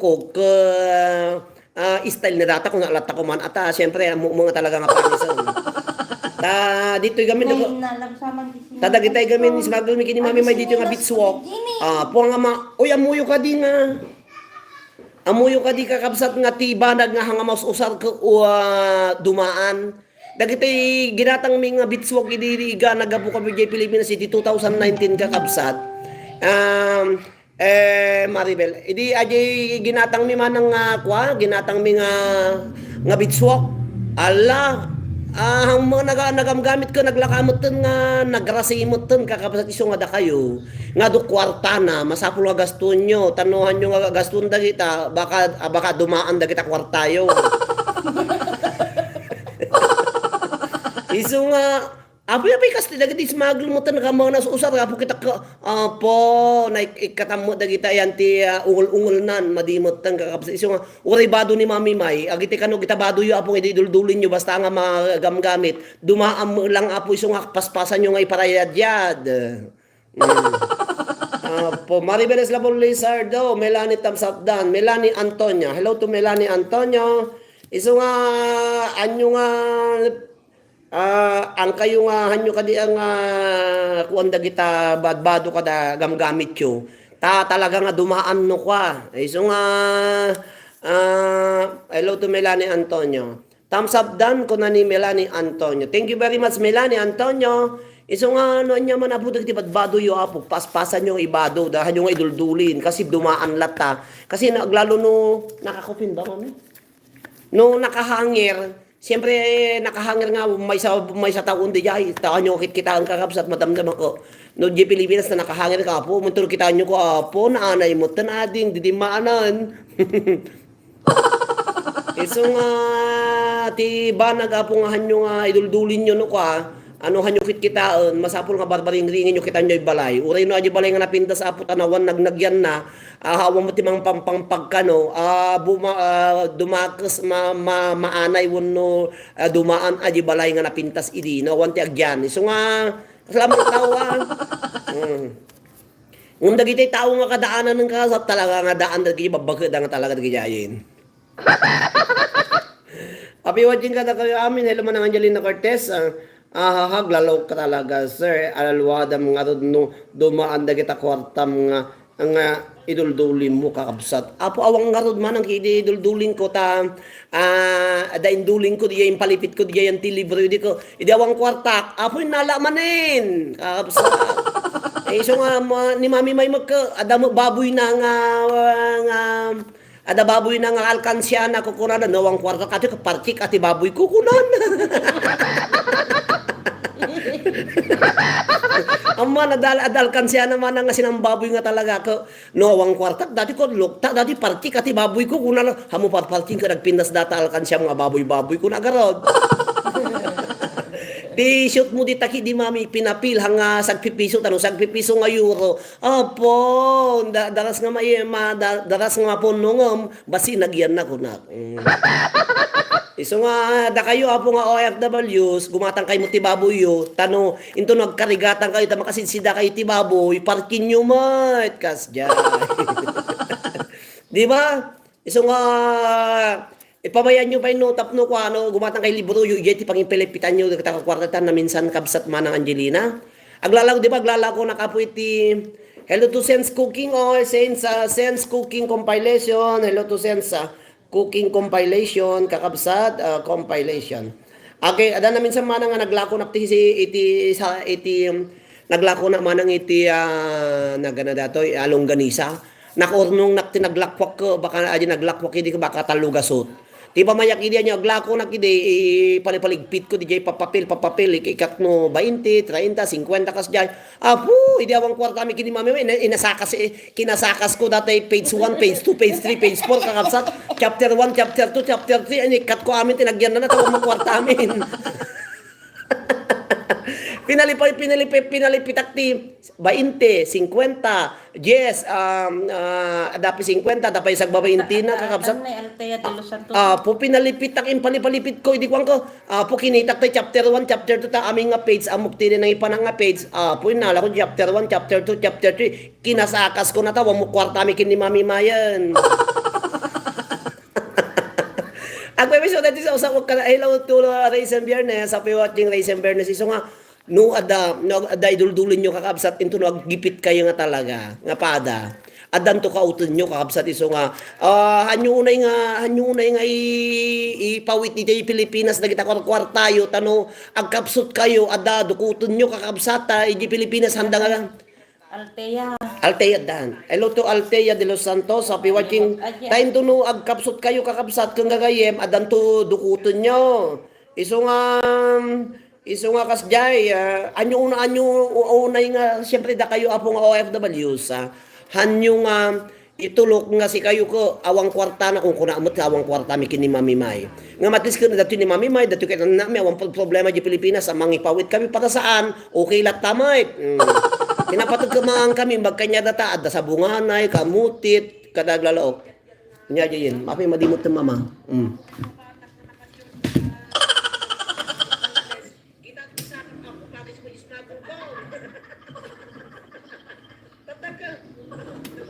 style na data kung nalata ko man ata siyempre mga talaga nga panisan. Dito gamin Ngayon na lang sa mag-isip. tadagitay gamin smuggle mi kini mami may dito nga beach walk. Po nga oy amuyo ka di nga. Amuyo ka di kakabsat nga tiba nga hanga mas usar ka dumaan. Dagitay ginatang mi nga beach walk idiriga nagabu kami jay Pilipinas City 2019 kakabsat. Maribel, idi ajay ginatang mi manang ginatang mi nga beach walk. Ala, ang mga nagamgamit ko naglakamot ten nga nagrasimot ten kakabsat iso nga da kayo. Nga do kwarta na masapul nga gaston nyo, tanuhan nyo nga gaston dagita baka dumaan dagita kwartayo. Iso nga apoy kasi dagiti smuggle mo tan ka mga nasuusar apo kita ka po naikatamo dagita yan ti ungol-ungol nan madimot tan kakabsat iso nga uray bado ni Mami May agiti kano kita bado yo apo ididuldulin nyo basta nga magamgamit dumaam lang apo iso nga paspasan nyo nga iparayad-yad. Po Maribel Eslabon Lizardo, Melanie thumbs up dan, Melanie Antonia. Hello to Melanie Antonia. Iso nga anyo nga ang kayo nga hanyo kadi ang kuanda kita badbado kada gamgamit yo. Talaga nga dumaan no kwa. Iso nga hello to Melanie Antonio. Thumbs up dan ko na ni Melanie Antonio. Thank you very much Melanie Antonio. Iso nga ano anya man apo dagiti badbado yo apo paspasan yung ibado dahan yung iduldulin kasi dumaan lata. Kasi naglalo no nakakupin ba kami? No nakahangir. Siyempre, nakahangir nga, may sa taon di jay. Taan nyo kita ang kakabsat, madamdam ako. No, di Pilipinas na nakahangir ka po. Muntur kita nyo ko, po, naanay mo, tanading, didimaanan. Iso nga, ti ba nagapungahan nyo nga, iduldulin nyo no ka, ano hanyo kitaan, masapol nga barbaring ringin nyo kita nyo balay. Uray no, adyo balay nga napinta sa apo tanawan, nagnagyan na, hawa mo timang pampangpagkano, dumakas maanay wano dumaan adyo balay nga napintas idi, no, wanti agyan. So nga, salamat tawa. Ngum dagiti tao nga kadaanan ng kasap talaga nga daan dagiti babagod nga talaga dagiti jayin. Happy watching ka na kayo amin. Hello man ang Angelina Cortez. Haglalaw ka talaga, sir. Alalwada mga no, dumaan da kita kwartam nga ang iduldulin mo kakabsat. Apo awang nga man ang iduldulin ko ta daindulin ko diya yung palipit ko diya yung tilibro di ko idi awang kwartak. Apo nalamanin kakabsat. So nga ni Mami May adamo baboy na ada baboy na nga alkansya na kukunan na nawang kwarta kati kapartik ati baboy kukunan. Amma nadal kan siya naman nga sinang baboy nga talaga ko nawang kwarta dati ko lukta dati partik ati baboy ko kunan hamo parting ka nagpindas data alkan siya mga baboy ko nagarod. Di shoot mo di taki di Mami pinapil hanga sagpipiso tanong sagpipiso nga euro. Apo daras nga daras nga ponongom basi nagyan na kunak. Iso nga da kayo apo nga OFWs gumatang kay mo ti baboy yo tano into nagkarigatan kayo ta makasinsida kayo ti baboy parkin nyo mat kas jay. Di ba? Iso nga ipabayan nyo pa yung tapno ko gumatang kay libro yung iti pangipilipitan nyo kwartatan na minsan kabsat man ng Angelina. Aglalaw di ba aglalaw ko nakapo iti hello to Sense Cooking Sense Cooking Compilation. Hello to Sense Cooking Compilation kakabsat compilation. Okay, ada namin sa manang nga naglako na iti naglako na manang iti nagana datoy longganisa. Nakornong tinaglakpak ko baka adya naglakwak hindi ko baka talugasot. Di ba mayak idi nya aglako na kidi palipaligpit ko di jay papapil ikat no 20, 30, 50 kas jay. Apo idi awang kwarta mi kini Mami inasakas kinasakas ko dati page 1, page 2, page 3, page 4 kakabsat chapter 1, chapter 2, chapter 3 ani kat ko amin tinagyan na tawag mo kwarta amin. Pinalipitak ti 20, 50, yes, dapi 50, dapi sagba 20 na kakabsat. Po pinalipitak impalipalipit ko, hindi ko po kinitak tayo chapter 1, chapter 2, ta aming nga page, amok tiri na ipanang nga page, po inala ko chapter 1, chapter 2, chapter 3, kinasakas ko na tawa mo kwarta mi kini Mami Mayan. Ang episode natin sa usap ko hello to Raisin Biernes, happy watching Raisin Biernes. Iso nga no ada idul-dulin nyo kakabsat into no aggipit kayo nga talaga nga pada. Adan to kauton nyo kakabsat iso nga hanyo unay nga ipawit ni tayo Pilipinas na kita kwartayo tano agkapsot kayo ada dukuton nyo kakabsata iji Pilipinas handa nga Altea. Altea dan. Hello to Altea de los Santos. Happy watching. Time to no agkapsot kayo kakabsat kung gagayem adan to dukuton nyo. Iso nga kasjay anyo unay nga siyempre da kayo apong OFWs hanyo nga itulok nga si kayo ko awang kwarta na kung kunaamot ka awang kwarta mi kini Mami May. Nga matis ko na dati ni Mami May dati kay nami awang problema di Pilipinas sa mangipawit kami para saan okay lat tamay. Pinapatod ka kami magkanya data adda sa bunganay kamutit kadaglalaok. Nya diyan mapi madimot ng mama.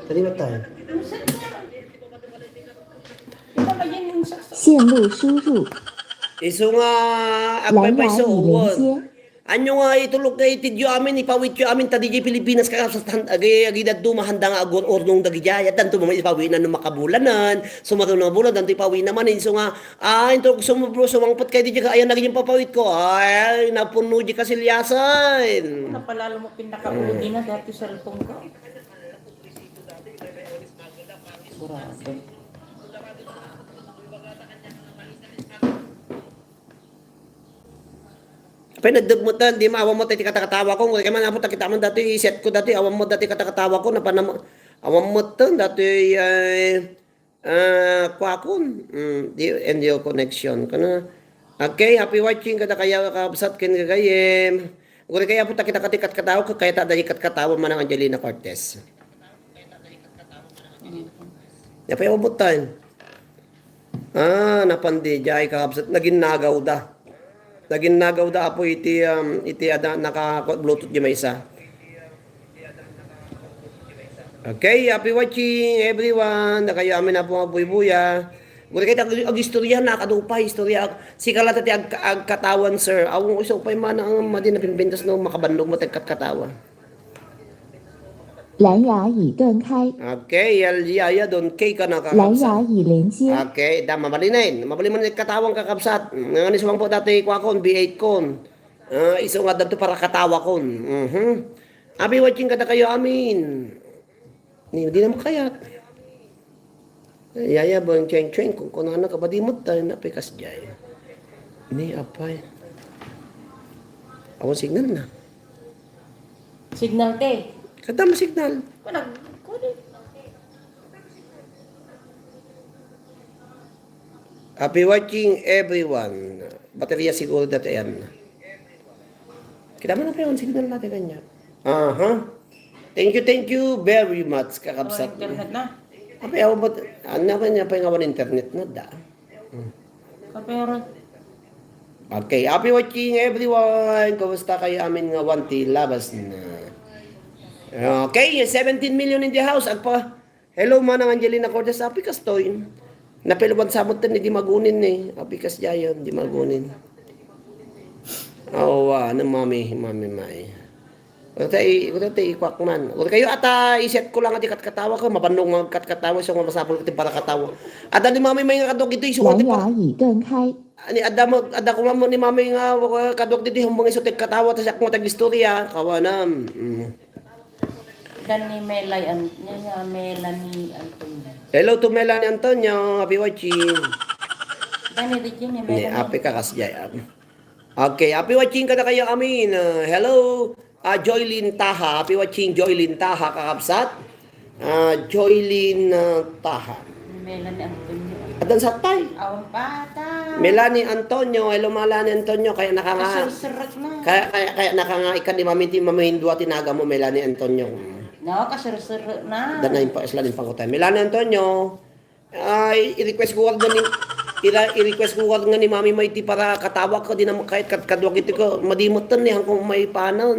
Terima tayo. 线路输入， Iso nga 蓝 agpay 牙 so 已连接， Anyo nga itulog na itidyo amin, ipawit yo amin, tadi di Pilipinas kakasastan, agad dumahanda nga agor ornong dagijaya, tanto mga ipawi na nung makabulanan, sumato na bulan, tanto ipawi naman, so nga, ito sumangpat kayo di ayan naging papawit ko, ay, napuno di kasilyasan. Napalalo mo pinakauli na dati sa cellphone ko. Burado. Pero nagdagmutan, di awam mo tayo katakatawa ko, kaya man apot kita man dati, set ko dati, awam mo dati katakatawa ko, awam mo to, dati, kwakon, end your connection, kana. Okay, happy watching kada kaya kabsat ken gagayem. Uri kaya po kita katikat katawa ko kaya tadali kat katawa man ang Angelina Cortez. Ya pa yabutan. Napandi jay kabsat naging nagaw da. Naging nagaw da apo iti ada naka Bluetooth di may isa. Okay, happy watching everyone. Nakayo amin na po mga buy-buya. Guri kita ag istorya na kadupay istorya si kalata ti ag katawan sir. Awong iso pay man ang madi na pinbentas no makabandog mo tagkat katawa. 蓝牙已断开， Okay, yaya don kay ka na 蓝 kakabsat. 牙已连接， Okay, da mabalinain. Mabaliman ni katawang kakabsat. Nga ni sumang po dati kwa kon B8 kon. Iso nga dadto para katawa kon. Abi watching kada kayo amin. Ni di na makayat. Yaya bang cheng kung kuno na kabadimot tayo na pikas jay. Ni apay. Awon signal na. Signal te. Kadam signal. Kunag kunin. Happy watching everyone. Baterya siguro dati yan. Kita mo na pa yung signal natin kanya. Thank you very much, kakabsat. Internet na. Apa yaw mo, ano ka niya pa yung awan internet na da. Kapero. Okay, happy watching everyone. Kumusta kayo amin nga wanti labas na. Okay, 17 million in the house. Agpa, hello manang Angelina Cortez. Api kas toy. Napiluban samot din, hindi magunin eh. Api kas jayon, hindi magunin. Ano mami may. Wala tayo ikwak man. Wala kayo ata iset ko lang at ikatkatawa ko. Mabandong magkatkatawa siya masapol ko para katawa. Ada ni mami may nga kadok ito 蓝 isuot 牙已断开， Ani ada ko mo ni mami nga kadok dito humbang isuot katawa tas ako matag istorya kawanam. Dan ni Melanie Antonio. Hello to Melanie Antonio, happy watching. Dan ni Regine ni Ni Melanie. happy ka kasjay. Okay, happy watching kada kayo amin. Hello, Joylyn Taha, happy watching Joylyn Taha kakabsat. Joylyn Taha. Melanie Antonio. Adan sa tay. Awang bata. Melanie Antonio, hello Melanie Antonio, kaya nakanga Kasirsirat na. kaya nakanga ikan di mamahindwa tinaga mo Melanie Antonio. No, kasirsirat na. Danayin pa isla din pangutay. Melanie Antonio, i-request ko wag ni i-request ko wag nga ni Mami Mighty para katawa ko din naman kahit kadwag ito ko madimot tan ni hangkong may panon.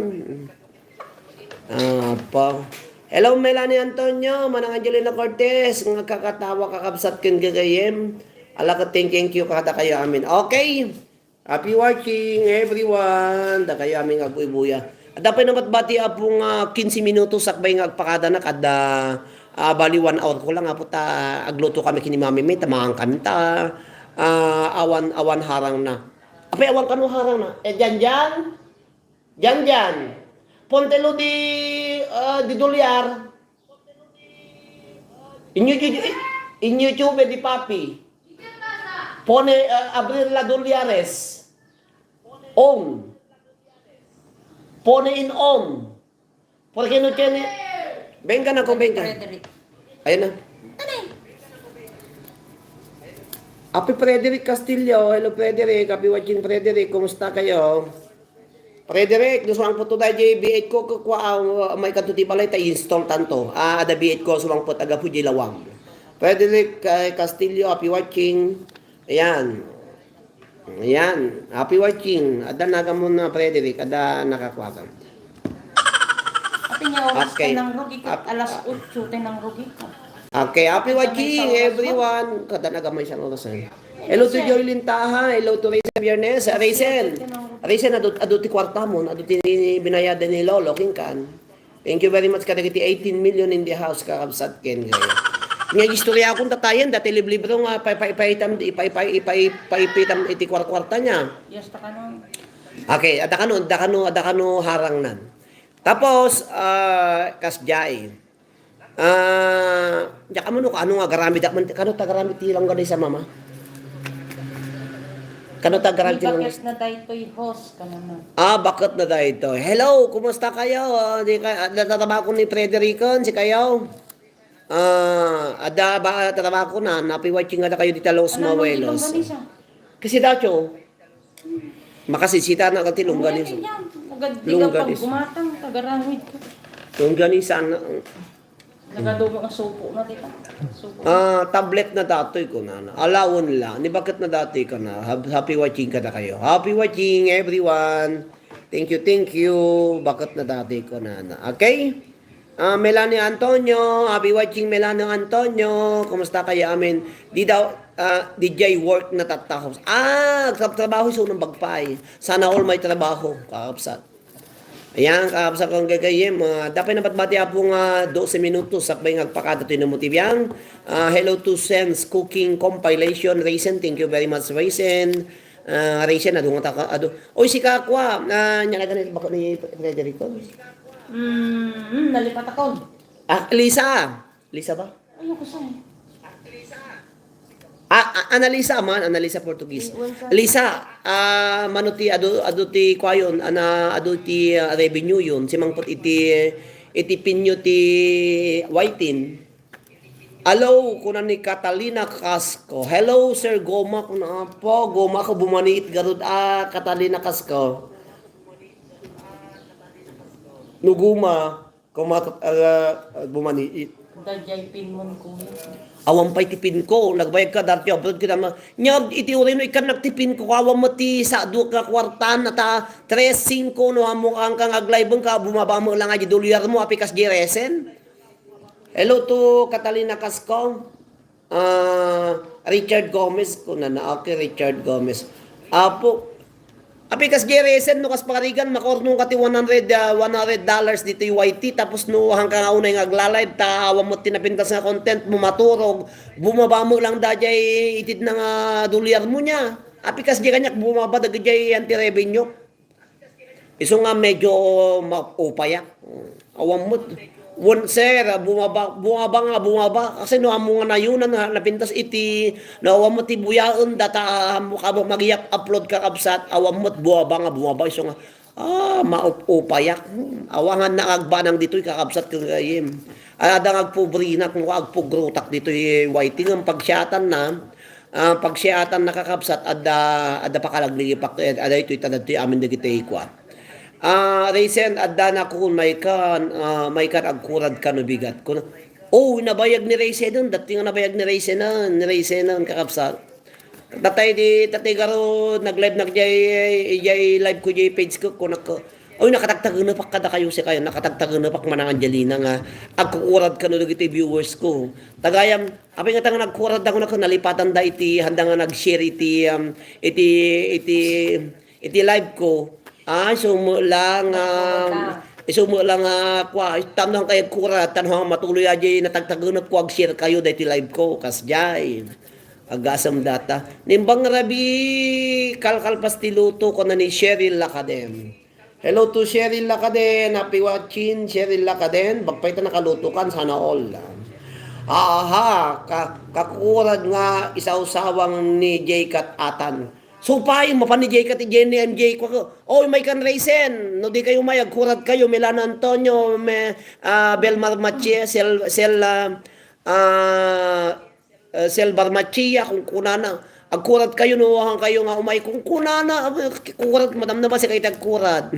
Pa. Hello Melanie Antonio, manang Angelina Cortez, nga kakatawa kakabsat ken gagayem. Ala ka thank you kada kayo amin. Okay. Happy watching everyone. Da kayo amin agbubuya. At dapat naman bati apong 15 minutos sakbay nga agpakada na kada bali 1 hour ko lang apo ta agluto kami kini mami may tamang kami ta awan harang na. Apay awan kanu harang na. Jan. Pontelo di dolyar. In YouTube di papi. Pone abrir la dolyares. Pone in on. Porque no tiene. Venga na ko, venga. Frederick. Ayun na. Happy Frederick Castillo. Hello Frederick. Happy watching Frederick. Kumusta kayo? Frederick, gusto po to tayo B8 ko may katuti balay tayo install tanto. Ada B8 ko sulang po taga Puji Lawang. Frederick Castillo, happy watching. Ayan. Happy watching. Ada naga mo na Frederick. Ada nakakwaka. Ate niya, oras Okay. ka ng rugi ko. Alas 8 tayo ng rugi ko. Okay, happy watching everyone. Kada nagamay siyang oras. Hello to Joylin Taha. Hello to Raizen Biernes. Raizen, aduti kwarta mo. Aduti binayadan ni Lolo Kingkan. Thank you very much. Kadagiti 18 million in the house. Kakabsat ken. Nga istorya akong tatayan. Dati liblibro nga ipaipitam iti kwarta niya. Yes, ta ka nun. Okay, ada kano harang nan. Tapos, kasjay. Diya ka mo no, ano nga garami, kano tagarami tilang gani sa mama? Kano tagarami tilang? Bakit na dahil to'y host ka naman. Bakit na dahil ito? Hello, kumusta kayo? Natatrabaho ko ni Fredericon, si kayo? Ada ba tatrabaho ko na? Napi-watching nga kayo dito Los Mawelos. Kasi dacho, makasisita na kati lungganis. Lungganis. Gumatang, tagarangit ko. Lungganis ang Nagadugo ang supo na dito. tablet na datoy ko na. Alawon lang. Ni bakit na datoy ka na? Happy watching ka na kayo. Happy watching everyone. Thank you. Bakit na datoy ko na. Okay? Melanie Antonio. Happy watching Melanie Antonio. Kumusta kayo amin? DJ work na tatahos. Trabaho sa unang bagpay. Sana all may trabaho. Kakapsat. Ayan, kakapsat kong gagayim. Dapat napatbati apong 12 minutos sakbay ngagpakada ito yung motivyang. Hello to Sense Cooking Compilation. Raizen, thank you very much Raizen. Raizen, Oy, si Kakwa. Nyalagan nito bako ni Frederico. Nalipat ako. Lisa. Lisa ba? Ayoko sa'yo. Analisa Portuguese. Lisa, manuti aduti kwayon aduti revenue yun. Simangpot iti pinyo ti whitin. Hello, kunan ni Catalina Casco. Hello, Sir Goma. Goma ko bumaniit garud Catalina Casco. Nuguma, bumaniit. Dajay pinmon ko. Awang pa'y tipin ko, nagbayag ka, dati abroad kita ma, nyag, iti uray no, ikan nagtipin ko, awang mati sa duwa ka kwartan, nata 3-5 no, hamukang kang aglaybong ka, bumaba mo lang nga, dolyar mo, apikas giresen. Hello to Catalina Casco, Richard Gomez, okay, Richard Gomez. Apikas giresen no kas pagarigan makornong kati $100 dito yung YT tapos no hanggang unay nga agla-live ta awam mo tinapintas nga content mo maturog bumaba mo lang dajay itid na nga dolyar mo niya apikas di kanyak bumaba dagay anti-revenue iso nga medyo maupayak awam mo sir, bumaba. Kasi no, amo nga na yun, napintas iti, no, awam mo ti buyaon, data mo ka mag-iap upload ka kabsat, awam mo bumaba. So nga, maupayak. Awangan na agbanang dito, kakabsat kang kayim. Ada nga agpubrinak, agpugrutak dito, waiting ang pagsyatan na, pagsyatan nakakabsat, ada pakalagnigipak, ada ito itanad ito, amin na kita ikwa. Raizen adda na ko may kan agkurad ka no bigat ko. Nabayag ni Raizen nun, dati nga nabayag ni Raizen nun kakapsat. Tatay garo nag-live jay live ko jay page ko Oy, nakatagtagan na pak kada kayo si kayo, nakatagtagan na pak manang Angelina nga, agkukurad ka no iti viewers ko. Tagayam, apay nga tanga nagkurad ako na nalipatan da iti, handa nga nag-share iti, iti live ko. Sumulang, sumulang, kwa, tanong kayo kurad, tanong matuloy aja natagtagan na kwa, share kayo da iti live ko, kasjay. Agasam data. Nimbang rabi, kalkal pastiluto ko na ni Cheryl Lacadem. Hello to Cheryl Lacadem, happy watching Cheryl Lacadem. Bagpay ta nakaluto kan sana all. Kakurad nga isaw-sawang ni Jaykat Atan. So pay mapan ni Jaykat ti Jenny MJ ko. Oh, may kan racen. No di kayo may agkurad kayo Milano Antonio, Belmar Machia, Sel Barmachia kung kunana. Agkurat kayo nuwahan kayo nga umay kung kunana. Kurat madam na ba si kayo tagkurat?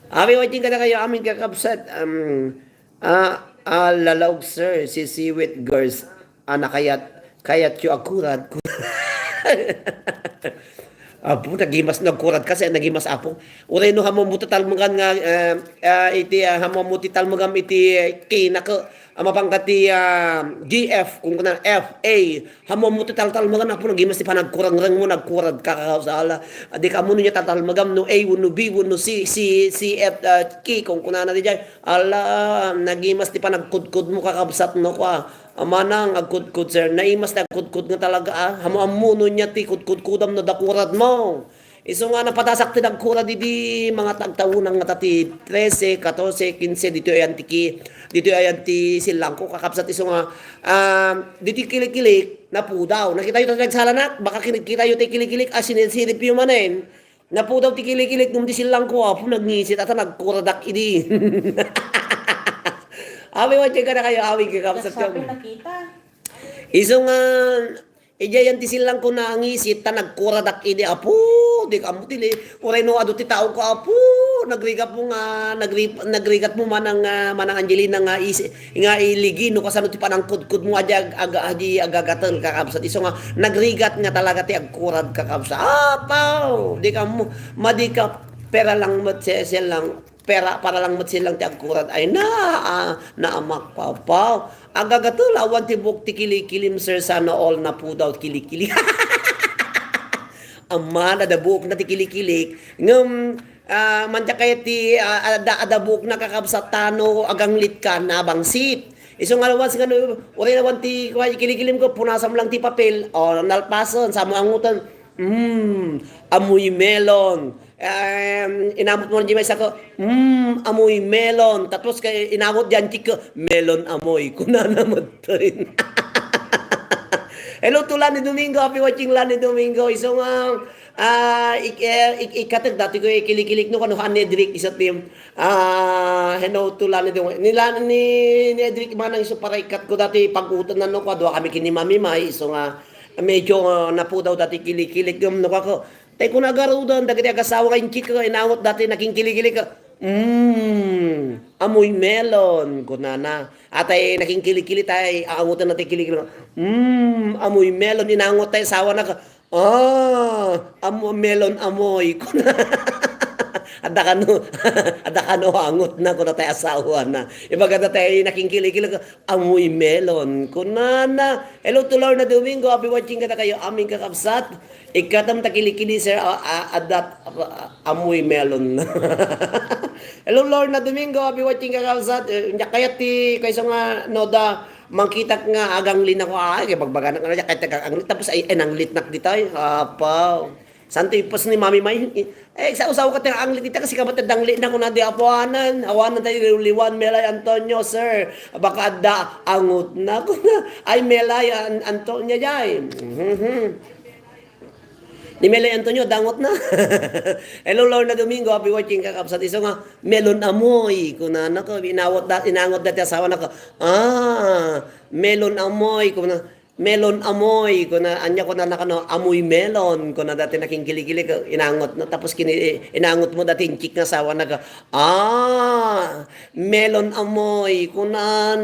Abi watching ka na kayo aming kakabsat. Lalaog sir, si Siwit Girls. Kayat yung akurat. Apo, nagimas nagkurat kasi nagimas apo. Uray no hamon mo talmagan nga iti hamon mo talmagam iti kinaka mapangkati GF kung kana FA hamon mo talmagan apo nagimas ti panagkurang-rang mo nagkurad ka sa ala. Adi ka mo niya talmagam no A no B no C F K kung kuna na di jay. Ala nagimas ti panagkudkud mo kakabsat no kwa. Amanang agkudkud sir, naimas na agkudkud nga talaga hamuamuno niya ti kudkudkudam na dakurad mo. Iso nga napatasak ti dagkurad di mga tagtawunang nga tati 13, 14, 15 dito ayan ti silangko kakapsat iso nga dito kilik-kilik na pudaw. Nakita yung nagsalanak, baka kita yung ti kilik-kilik sinisilip yung manen. Na pudaw ti kilik-kilik nung ti silangko apo nagngisit at nagkuradak idi. Awi watching ka na kayo, awi kakapsat ka. Sabi nakita. Iso nga, yan ti silang ko na ang isit, ta nagkuradak ini, apo, di ka mo tili, uray no ado ti tao ko, apo, nagrigat mo nga, nagrigat mo manang Angelina nga, nga iligi, no kasano ti panangkudkud mo, adi agagatal kakabsat, iso nga, nagrigat nga talaga ti agkurad kakabsat, apaw, di ka mo, madika, pera lang lang, para lang silang ti agkurad ay naamak papaw. Agagatul awan ti buk ti kilikilim sir sana all na po daw kilikili. Amma na dabuk na ti kilikilik ngem mantya kay ti adabuk na kakabsatano agang litkan na bangsit. Iso nga lawas nga uri nawan ti kilikilim ko punasam lang ti papel o nalpason sa mga angutan. Amoy melon. Inamot mo rin may sako, amoy melon. Tapos kay inamot dyan, chiko, melon amoy. Kuna naman to rin. Hello to Lani Domingo. Happy watching Lani Domingo. Iso nga, ikatag dati ko kilik-kilik no kano Edric isa team. Hello to Lani Domingo. Ni Edric manang iso para ikat ko dati pag-utan na no ko. Dua kami kini Mami May. Iso nga, medyo napo daw dati kilik-kilik. No ko tay ko nagarudan, dagiti agasawa kayong chika, inawat dati naging kilig-kilig ka. Amoy melon, kunana. At ay naging kilig-kilig tayo, aangutan natin kilig-kilig. Amoy melon, inangot tayo, sawa na ka. Melon amoy, kunana. Ada kano angot na kuna tayo asawa na. Ibaga tayo naging kilig-kilig ka, amoy melon, kunana. Hello to Lorna Domingo, happy watching ka na kayo, aming kakabsat. Ikatam takilikili sir adat amoy melon. Hello Lorna Domingo, happy watching kakabsat. Kaya ti kaysa nga noda mangkitak nga agang lina ko kay bagbaga na kaya kay ang tapos ay nanglit nak ditay. Apaw. Santo ipos ni Mami May. Sa usaw ka ang lit kasi kabat dangli na ko na di apuanan. Awanan tayo Liwan Melay Antonio sir. Baka da angot na ko na. Ay Melay Antonio jay. Ni Melay Antonio, dangot na. Hello, Lorna Domingo. Happy watching kakapsat. Iso nga, melon amoy. Kuna na ko, inangot dati asawa na ko. Melon amoy. Kuna, melon amoy ko na anya ko na nakano amoy melon ko na dati naking kilikili ko inangot na tapos inangot mo dati chik na sawa na melon amoy ko na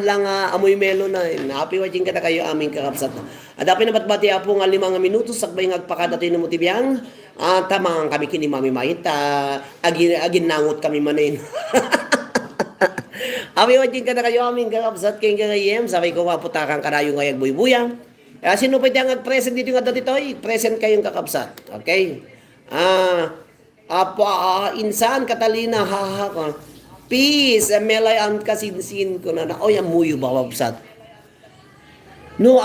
lang amoy melon na happy watching ka kayo aming kakapsat adapi na batbati apo nga 5 minutos sakbay ngagpakada tayo mo tibiyang tamang kami kini mami maita agin nangot kami manin. Abi watching ka na kayo aming kakapsat kayong kagayem. Sabi ko maputakan ka na yung ngayag buy-buyang. Sino pwede ang present dito nga dito? Present kayong kakapsat. Okay? Insan Catalina haha. Peace. Melay ang kasinsin ko na. Oy, amuyo ba kapsat? No,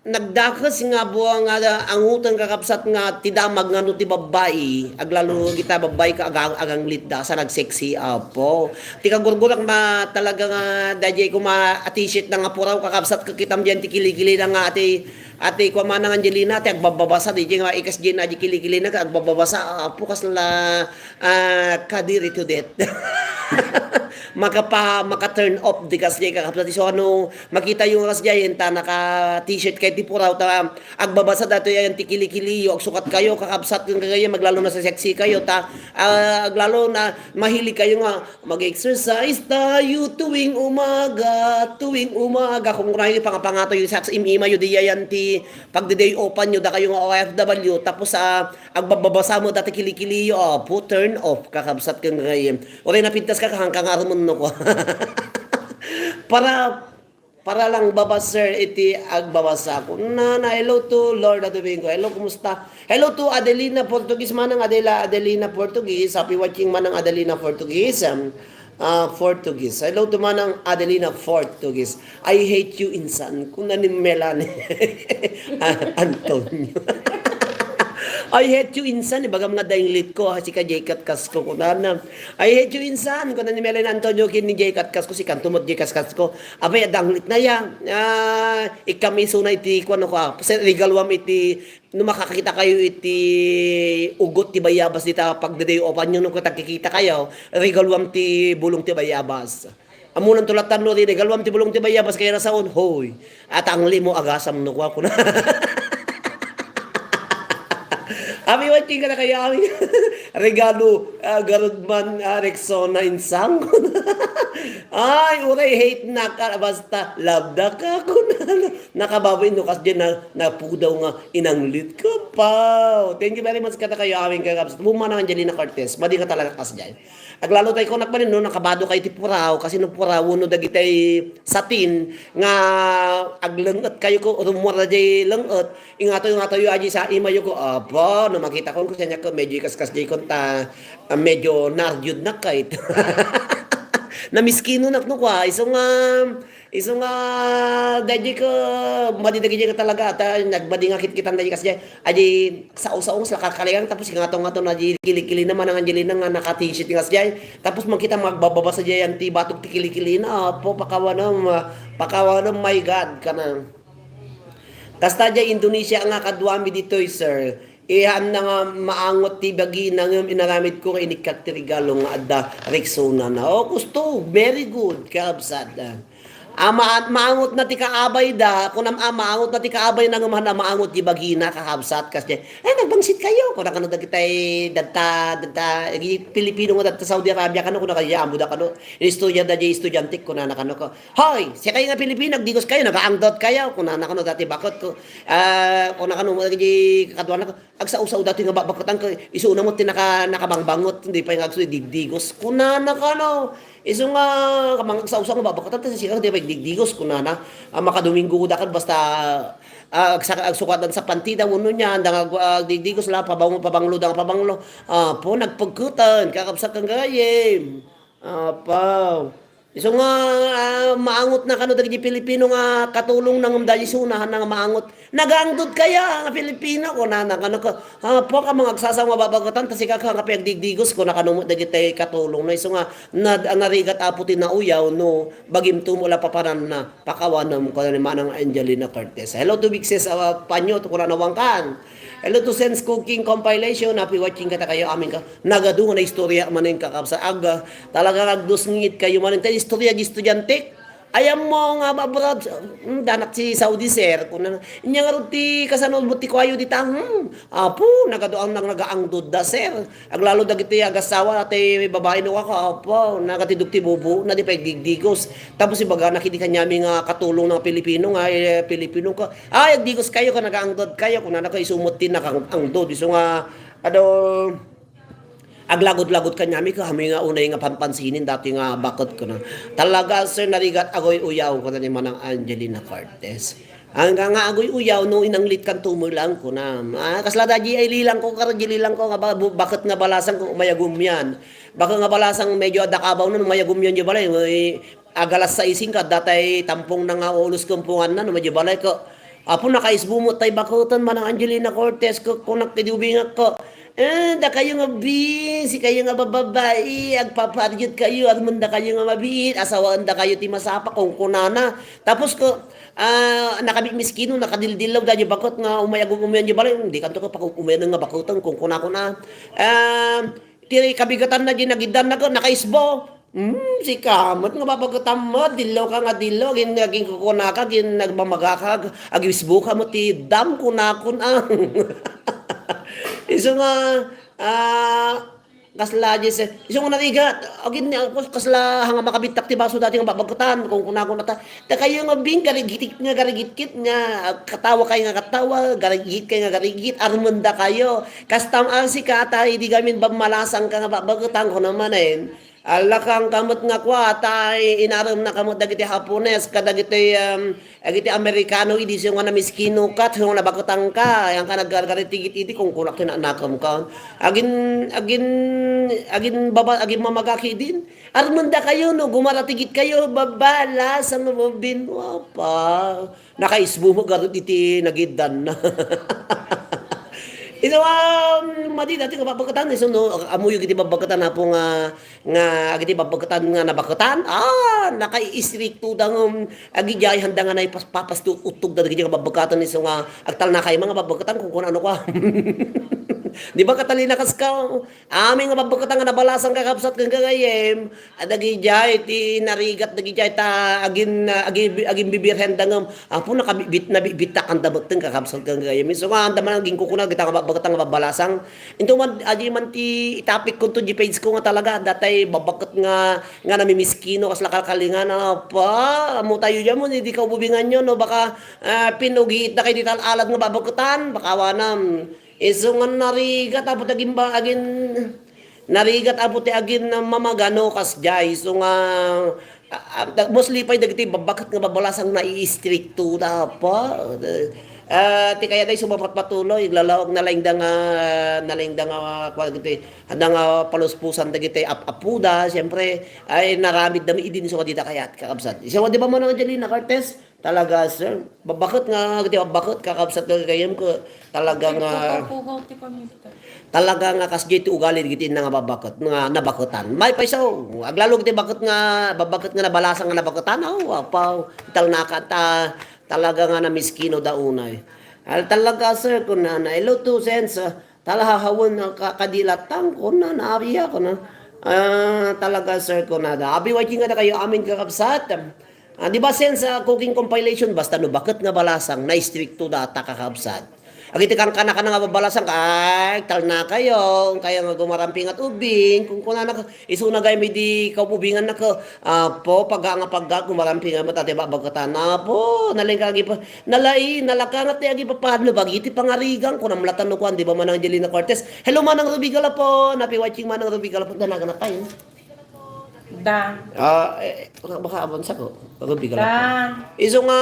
nagdakas nga buwang ang utang kakapsat nga tidamag nga no ti babae aglalo kita babae ka agang litda sa nagsexy apo ti kagurgurak ma talaga nga dajay ko ma t-shirt na nga puraw kakapsat kakitam diyan ti kilikili na nga ate ko man nga Angelina ti agbababasa di nga ikas diyan na di kilikili na agbababasa apo kas la kadiri to det. maka-turn off di kas diyan kakapsat so ano makita yung kas diyan ta naka t-shirt kay ti puraw ta agbabasa dato yan ti kilikili ag sukat kayo kakapsat yung kagaya maglalo na sa sexy kayo ta aglalo na mahilig kayo nga mag-exercise tayo tuwing umaga kung rahi pangapangato yung sa imima yu di yan ti pagde-day open yu da kayo nga OFW tapos agbabasa mo dati kilikili yu turn off kakapsat kang kagaya oray napintas ka kahangkang armon no ko para lang babasir iti agbabasa ko. Hello to Lord Domingo. Hello, kumusta? Hello to Adelina Portuguese manang Adelina Portuguese. Happy watching manang Adelina Portuguese. Portuguese. Hello to manang Adelina Portuguese. I hate you insan. Kung nanimela ni Antonio. I hate you insan, ibagam nga dahing lit ko, si ka Jaykat Kasko ko na. I hate you insan, kung nanimela ni Antonio kin ni Jaykat Kasko, si kantumot Jaykat Kasko, abay adang lit na yan. Ikami sunay iti, kuano ka, regalwam iti, nung makakita kayo iti ugot ti bayabas dita, pagdaday opan nyo nung katagkikita kayo, regalwam ti bulong ti bayabas. Amunan tulatan lo rin, regalwam ti bulong ti bayabas, kaya nasaon, hoy, at ang limo agasam no ko na. Ami watching ka na kaya kami regalo garudman Rexona insang ay uray hate na ka basta love da ka kuna nakababay no kas diyan na pudaw nga inanglit ka pa. Thank you very much kata kayo aming kagabs bumana Angelina Cortez madi ka talaga kas diyan aglalo tay ko nakbanin no nakabado kay ti puraw kasi no puraw no dagitay satin nga aglenget kayo ko rumura jay lenget ingato yu aji sa imayo ko apa no makita ko sa nya ko medyo kaskas jay konta medyo narjud na kahit na miskino nak no kwa isong daddy ko madidagi ka talaga at nagbadi nga kitkitan daddy kasi aji sa usaong sa kakaligan tapos nga to na kilikili naman ang Angelina nga naka-t-shirt nga siya tapos makita magbababa sa diyan ti batok ti kilikili na po pakawanam my god kana kasta diya Indonesia nga kadwami dito sir iyan na nga maangot ti bagi na nga inaramid ko kay inikat ti regalo nga adda Rexona na gusto very good kabsat maangot na ti kaabay da kung maangot na ti kaabay na nga maangot ti bagina kakabsat kasi nagbangsit kayo kung nakano dagitay data Pilipino nga data Saudi Arabia kano kung nakayamo da kano estudyante kung nakano ko hoy siya kayo nga Pilipino nagdigos kayo nagaangdot kayo kung nakano dati bakot ko kung nakano kakadwana ko agsa-usaw dati nga babakotan ko isuna mo ti nakabangbangot hindi pa yung digdigos kung nakano iso nga kamang sa usang babakatan ta siya di ba digdigos kunana makadomingo dakan basta agsukatan sa pantida uno niya andang digdigos la pabanglo po nagpagkutan kakabsat kang gayem pa iso nga maangot na kano dagiti Pilipino nga katulong nang dali sunahan nga maangot nagaangdod kaya nga Pilipino ko na kano ko po ka mga agsasaw nga babagatan ta sika ka digdigos ko na kano dagiti katulong na iso nga narigat aputi na uyaw no bagim tumula paparan na pakawanam ko ni manang Angelina Cortez. Hello to Big Sis Panyo to kuna nawangkan. Hello to Sense Cooking Compilation. Happy watching kata kayo amin ka nagadungan na istorya manin kakabsa aga talaga nagdusngit kayo manin ta istorya di estudyante ayam mo nga abroad, danak si Saudi sir, kung inya nga ti kasanod mo ti kwayo di tang, apo, nagadoang nang nagaangdod da sir, aglalo dagiti agasawa, ati babae no ako, apo, nagatidog ti bubu, na di pagdigdigos, tapos ibaga nakidikan nyami nga katulong ng Pilipino nga, Pilipino ka, ay, agdigos kayo, ka nagaangdod kayo, kung na isumot tin nakaangdod, iso nga, aglagod-lagod ka nyami ka kami nga unay nga pampansinin dati nga bakit ko na talaga sir narigat agoy uyaw ko na ni manang Angelina Cortez hanggang nga agoy uyaw no inanglit kan tumulang ko na kasla daji ay lilang ko karagililang ko nga bakit nga balasan ko umayagum yan baka nga balasang medyo adakabaw na umayagum yan di balay agalas sa ising ka datay tampong na nga ulos kumpungan na no medyo balay ko apo nakaisbumot tay bakutan manang Angelina Cortez ko kung nagtidubing ko da kayo nga si kayo nga bababae, agpaparyot kayo, at munda kayo nga mabiit, asawaan da kayo ti masapa kung kunana. Tapos ko, nakabig miskino, nakadildilaw, da bakot nga umayagong umayan di balay, hindi kanto ka pa kung umayan nga bakutan kung kuna-kuna. Tiri kabigatan na di nagidan na ko, nakaisbo. Si kamot nga babagatan mo, dilaw ka nga dilaw, naging kukuna ka, nagmamagakag, agisbo ka mo ti dam kuna-kuna. Iso nga, kasla jese, iso nga narigat, agin kasla hanga makabitak ti baso dati nga babagatan, kung kunako na ta kayo nga bing, garigitik nga, katawa kayo nga katawa, garigit kayo nga garigit, armunda kayo, kastam si kata, hindi gamin bamalasang ka nga babagatan ko naman alakang kamot nga kwa tay inaram na kamot dagiti Hapones kadagiti agiti Amerikano idi siya nga na miskino kat nga nabakutang ka yang ka naggargaritigit iti kung kulak tinanakam ka agin mamagaki din armanda kayo no gumaratigit kayo babala sa mabin pa nakaisbo mo garot iti nagidan na ito madi dati nga babagatan iso no amuyo giti babagatan na po nga agiti babagatan nga nabagatan naka-istrikto dang agijay handa nga nay papastu utog da giti nga babagatan iso nga agtal na kay mga babagatan kung ano ka di ba katalina kas ka aming nga babagatan nga nabalasang kakapsat kang gagayem adagijay ti narigat dagijay ta agin bibirhen dang apo nakabit nabibitak ang dabagteng kakapsat kang gagayem iso nga anda man aging kukuna kita nga babagatan nga babalasang into man aji man ti itapik ko to di page ko nga talaga datay babakat nga namimiskino kas lakalkalingan pa mo tayo diyan mo hindi ka ububingan nyo no baka pinugiit na kay dital alad nga babagatan baka wanam iso nga narigat abot agin narigat abot agin mamagano kas jay iso nga mostly pa dagiti babakat nga babalasang nai-stricto da pa ti kaya day sumapat patuloy iglalawag nalaingda nga kwagiti handa nga paluspusan dagiti apuda siyempre ay naramid dami idin so dita kayat kakabsat isa di ba mo nang Angelina Cortez talaga sir babakot nga giti babakot kakabsat kagayem ko talaga nga talaga nga kasjay ti ugali giti nga babakot nga nabakotan may paisaw aglalo giti bakot nga babakot nga nabalasang nga nabakotan pa ital nakata talaga nga na miskino da unay. Talaga sir ko na ilo 2 cents talahahawon na kakadilatang ko na naabiya ko na talaga sir ko na da. Abi watching nga na kayo amin kakabsat. Di ba sense cooking compilation basta no bakit nga balasang na stricto data kakabsat. Agiti kan kana nga babalasang ay tal na kayo kaya nga gumaramping at ubing kung kuna na iso na gay di ka ubingan na ko po pag gumaramping at ate babagatan na po nalingkagi pa nalakangat ti agi pa paano bagiti pangarigang kun amlatan no kuan di ba manang Angelina Cortez hello manang Rubigala po napi watching manang Rubigala po danagan na tayo da baka avansa ko Rubigala po iso nga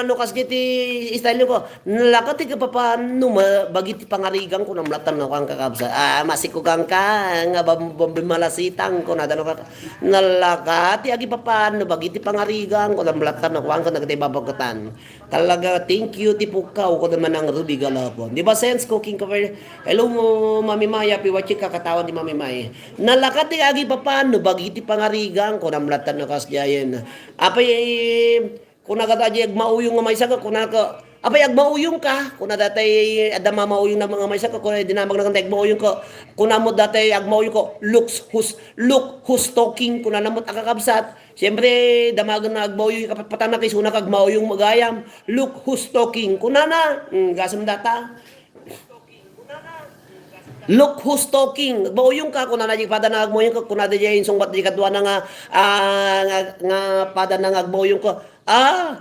nukas giti style ko nalakati ka pa paano bagiti pangarigang kun amlatan no kuan kakabsa masikugang ka nga bimalasitang kun adano ka nalakati agi pa paano bagiti pangarigang kun amlatan no kuan ka nagti babagatan talaga thank you ti pukaw ko naman ang Rubigala po di ba sense cooking cover hello mo Mami Maya piwachi ka katawan di Mami Maya nalakati agi pa paano bagiti pangarigang kun amlatan no kasjayen apay kuna kadaji agmauyong nga maysa ka kuna ka apay agmauyong ka kuna datay adama mauyong na mga maysa ka kuna dinamag na kanta agmauyong ka kuna mo datay agmauyong ko look who's talking kuna namot akakabsat Siyempre, damagan na agbaw yung kapatpatan na kisuna kagmao yung magayam. Look who's talking. Kunana, gasam data. Look who's talking. Agbaw yung ka, kunana yung pada na agbaw yung ka, kunada yung sungbat di kadwa na nga pada na agbaw yung ka.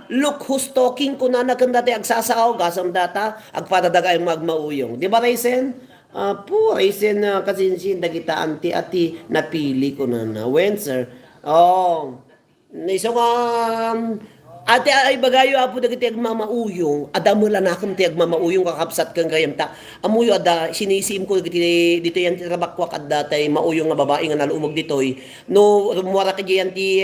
Look who's talking. Kunana kang dati agsasaw, gasam data, agpadadaga yung magmauyong. Di ba, Raisin? Raisin na kasinsin, dagita anti-ati, napili ko na. When, sir? Oh. So, ate ay bagayo apo dagiti agmamauyong, ada mo lanakam ti agmamauyong kakapsat kang kayam ta. Amuyo ada sinisim ko dito yan trabakwak adda tay mauyong nga babae nga naluumog ditoy. No rumuara ka diyan ti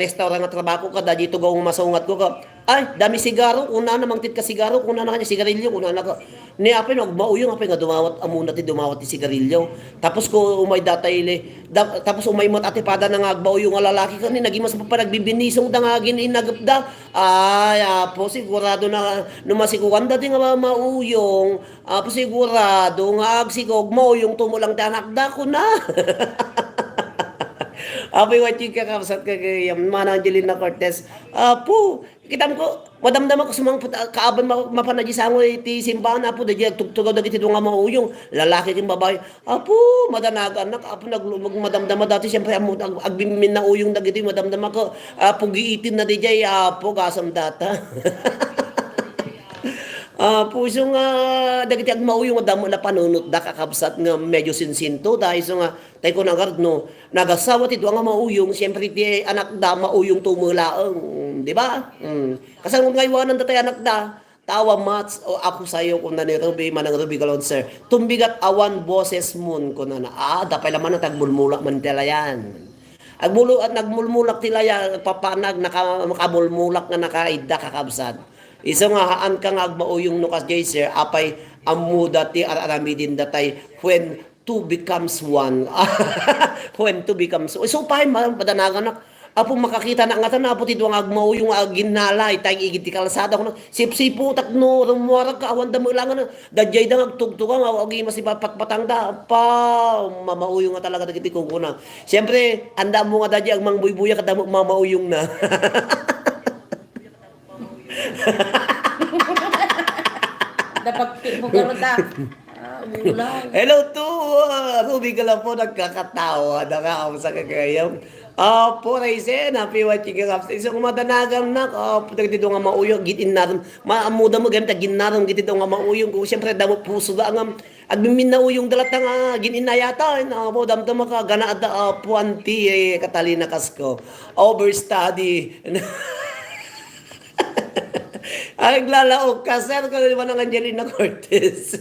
restaurant nga trabaho kada dito gawong masungat ko ka. Ay, dami sigaro, una namang tit ka sigaro, una na kanya sigarilyo, una na ka. Ni apay no mauyong apay nga dumawat amuna ti dumawat ti sigarilyo. Tapos ko umay datay tapos umay mat ate pada na nga agbauyong nga lalaki ka ni naging mas pa nagbibinisong da nga ginagapda. Ay, apo sigurado na numasikuan dati nga mauyong. Apo sigurado nga agsigog mo yung tumulang tanakda ko na. Apo yung chika kapsat kagayam mana Angelina Cortez. Apo, kitam ko madamdam ako sumang kaaban mapanaji sango iti simbahan apo dadi tugtugaw dagiti nga mauyong lalaki king babae. Apo, madanagan nak apo naglumag madamdam dati siyempre amo agbimin na uyong dagiti madamdam ako pugiitin na dijay apo gasam data. Puso nga dagiti agmauyong damo na panunot da kakabsat nga medyo sinsinto dahil so nga tay ko nagard no nagasawa ti nga mauyong siyempre ti anak da mauyong tumulaang di ba? Kasano nga iwanan da tay anak da tawa mats o ako sayo kung na ni Ruby manang Ruby Galon sir tumbigat awan boses moon ko na dapay laman na tagbulmulak man tila yan. Agmulo at nagmulmulak tila yan papanag nakamulmulak nga nakaida kakabsat. Isa nga haan ka nga agmauyong nukas jay sir apay amuda ti aramidin datay when two becomes one. When two becomes one. So pahay padanagan nak apo makakita na nga na apo ti duang agmauyong ginalay tay igiti kalsada ko sipsipo takno rumuara ka awan da mo lang na dadjay da agtugtugan agi masipatpatang da pa mamauyong nga talaga dagiti kungkuna. Siyempre anda mo nga dadjay agmang buybuya kada mo mamauyong na. Dapat mo karon ta. Hello to Ruby Galapo nagkakatawa na sa kagayam. Po Raisin, happy watching ka kapsa. Isang madanagang na, dito nga mauyong, gitin natin. Maamuda mo ganita, ginaram, gitito nga mauyong. Kung siyempre, damo puso da nga, agmimin na uyong dalat nga, gininayata. Po, damdam ka, ganaada, puanti, Catalina Casco. Overstudy. Ang lalaok ka, sir, kung di ba ng Angelina Cortez?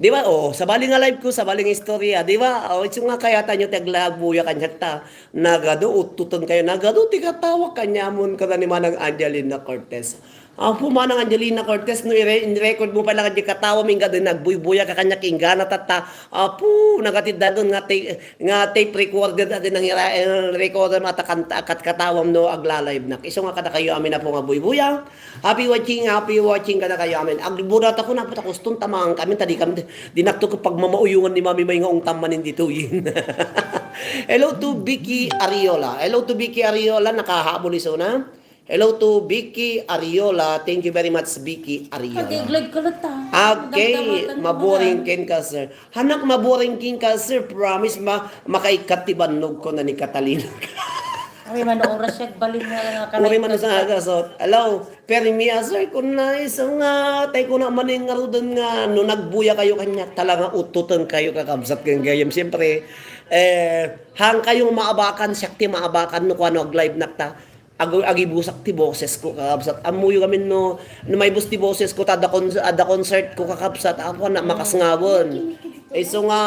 Di ba? Sa baling nga live ko, sa baling istorya, di ba? Ito nga kaya tayo taglagbuya kanya ta. Nagado, ututon kayo, nagado, tigatawag kanya mo ka na ni manang Angelina Cortez. Manang Angelina Cortez, no, in-record mo pala kanya katawa, minga din nagbuy-buya ka kanya kinggana tata. Nagatidagon nga tape recorder na din ng recorder matakanta akat katawam no agla-live na. Iso nga kada kayo amin na po nga buy-buya. Happy watching kada kayo amin. Agburat ako na puta kuston tamang kami tadi kami dinakto ko pag mamauyungan ni Mami may nga tamanin dito yin. Hello to Vicky Ariola. Hello to Vicky Ariola, nakahabol iso na. Hello to Vicky Ariola. Thank you very much, Vicky Ariola. Pag-iglag ka lang ta. Okay, maboring kin ka, sir. Hanak maboring kin ka, sir. Promise makaikatibanog ko na ni Catalina. Ay, man oras siya, balik na Uri man sa agasot. Hello, pero mi sir, kung na isang tay ko na manin nga doon nga, no nagbuya kayo kanya, talaga ututan kayo kakabsat kang gayam. Siyempre, hang kayong maabakan, syakti maabakan, no kung ano, live nakta. Agibusak ti boses ko kakabsat. Amuyo kami no may bus ti boses ko tada concert ko kakabsat. Ako na makasngawon. So nga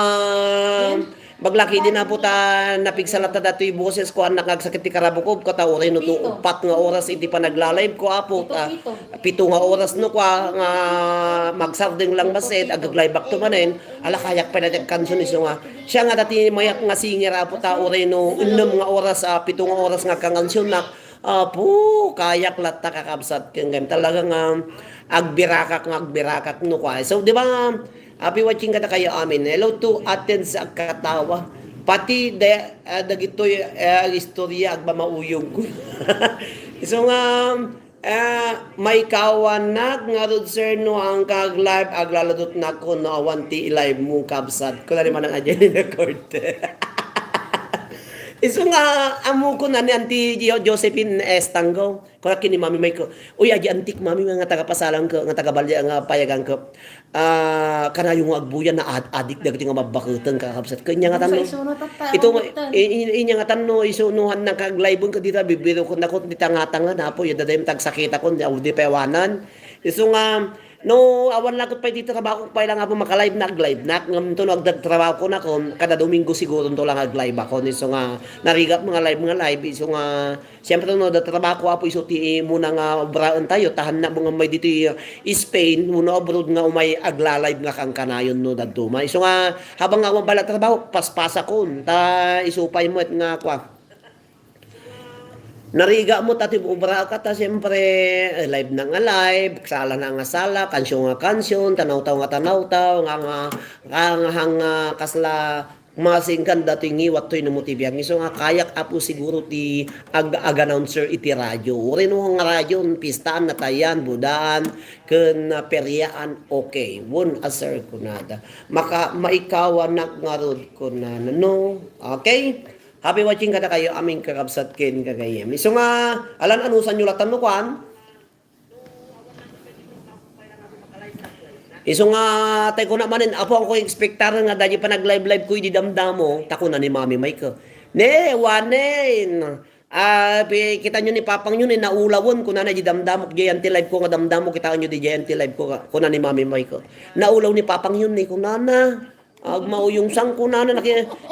baglaki din na po ta napigsalat ta datoy boses ko anak nagsakit ti karabukob ko ta oray no to 4 nga oras iti pa nagla-live ko apo ta 7 nga oras no kwa nga magsarding lang baset ag-live back to manen ala kayak pa natin kanson iso nga siya nga dati mayak nga singer apo ta oray no 6 nga oras 7 nga oras nga kangansyon nak kayak latta kakabsat kang game talagang agbirakak no kwa. So di ba happy watching ka kayo amin. Hello to Athens sa Katawa. pati dagitoy istorya agba mauyong ko. So nga may kawanak nga rod sir no ang kag live aglaladot na ko no awanti live mo kabsat ko na man ang adyan na korte. Iso nga amo ko na ni Auntie Josephine Estango ko na kini mami may ko uy agi antik mami nga tagapasalang ko nga tagabalya nga payagan ko kana yung agbuya na adik dagiti nga mabakutan kakabsat kanya nga tanong ito inya nga tanong isunuhan na kag live ko dita bibiro ko na ko ditanga-tanga na po yada dayem tagsakita ko di pewanan iso nga no awan lang ko pa dito trabaho pa lang ako maka-live na ngam to nagtrabaho ko na ko kada Domingo siguro to lang ag-live ako so nga narigat mga live so nga siyempre no da trabaho ko apo iso ti muna nga braan tayo tahan na mga may dito Spain muna abroad nga umay agla-live nga kang kanayon no dadto may so nga habang nga bala trabaho paspasa ko ta isupay mo et nga kwa nariga mo tati ubra ka ta siyempre live na nga live sala na nga sala kansyon nga kansyon tanaw-taw nga tanaw-taw nga hang kasla masingkan dating iwat to'y namutibiyang iso nga kayak apo siguro ti ag-announcer iti radyo rin mo nga radyo pistaan na tayan budaan ken peryaan okay won aser kunada maikawan nga rod kunana no okay. Happy watching kada kayo aming kakabsat ken kagayem. Iso nga alan anusan nyo latan no kwan? Iso nga tay ko na manin apo ang ko expectar nga dali pa nag-live ko di damdamo tako na ni Mami Mike. Ne wanen. Kita nyo ni papang nyo ni naulawon ko na di damdamok giyanti live ko nga damdamo kita nyo di giyanti live ko na ni Mami Mike. Naulaw ni papang yun ni kunana. Agmao yung sangko na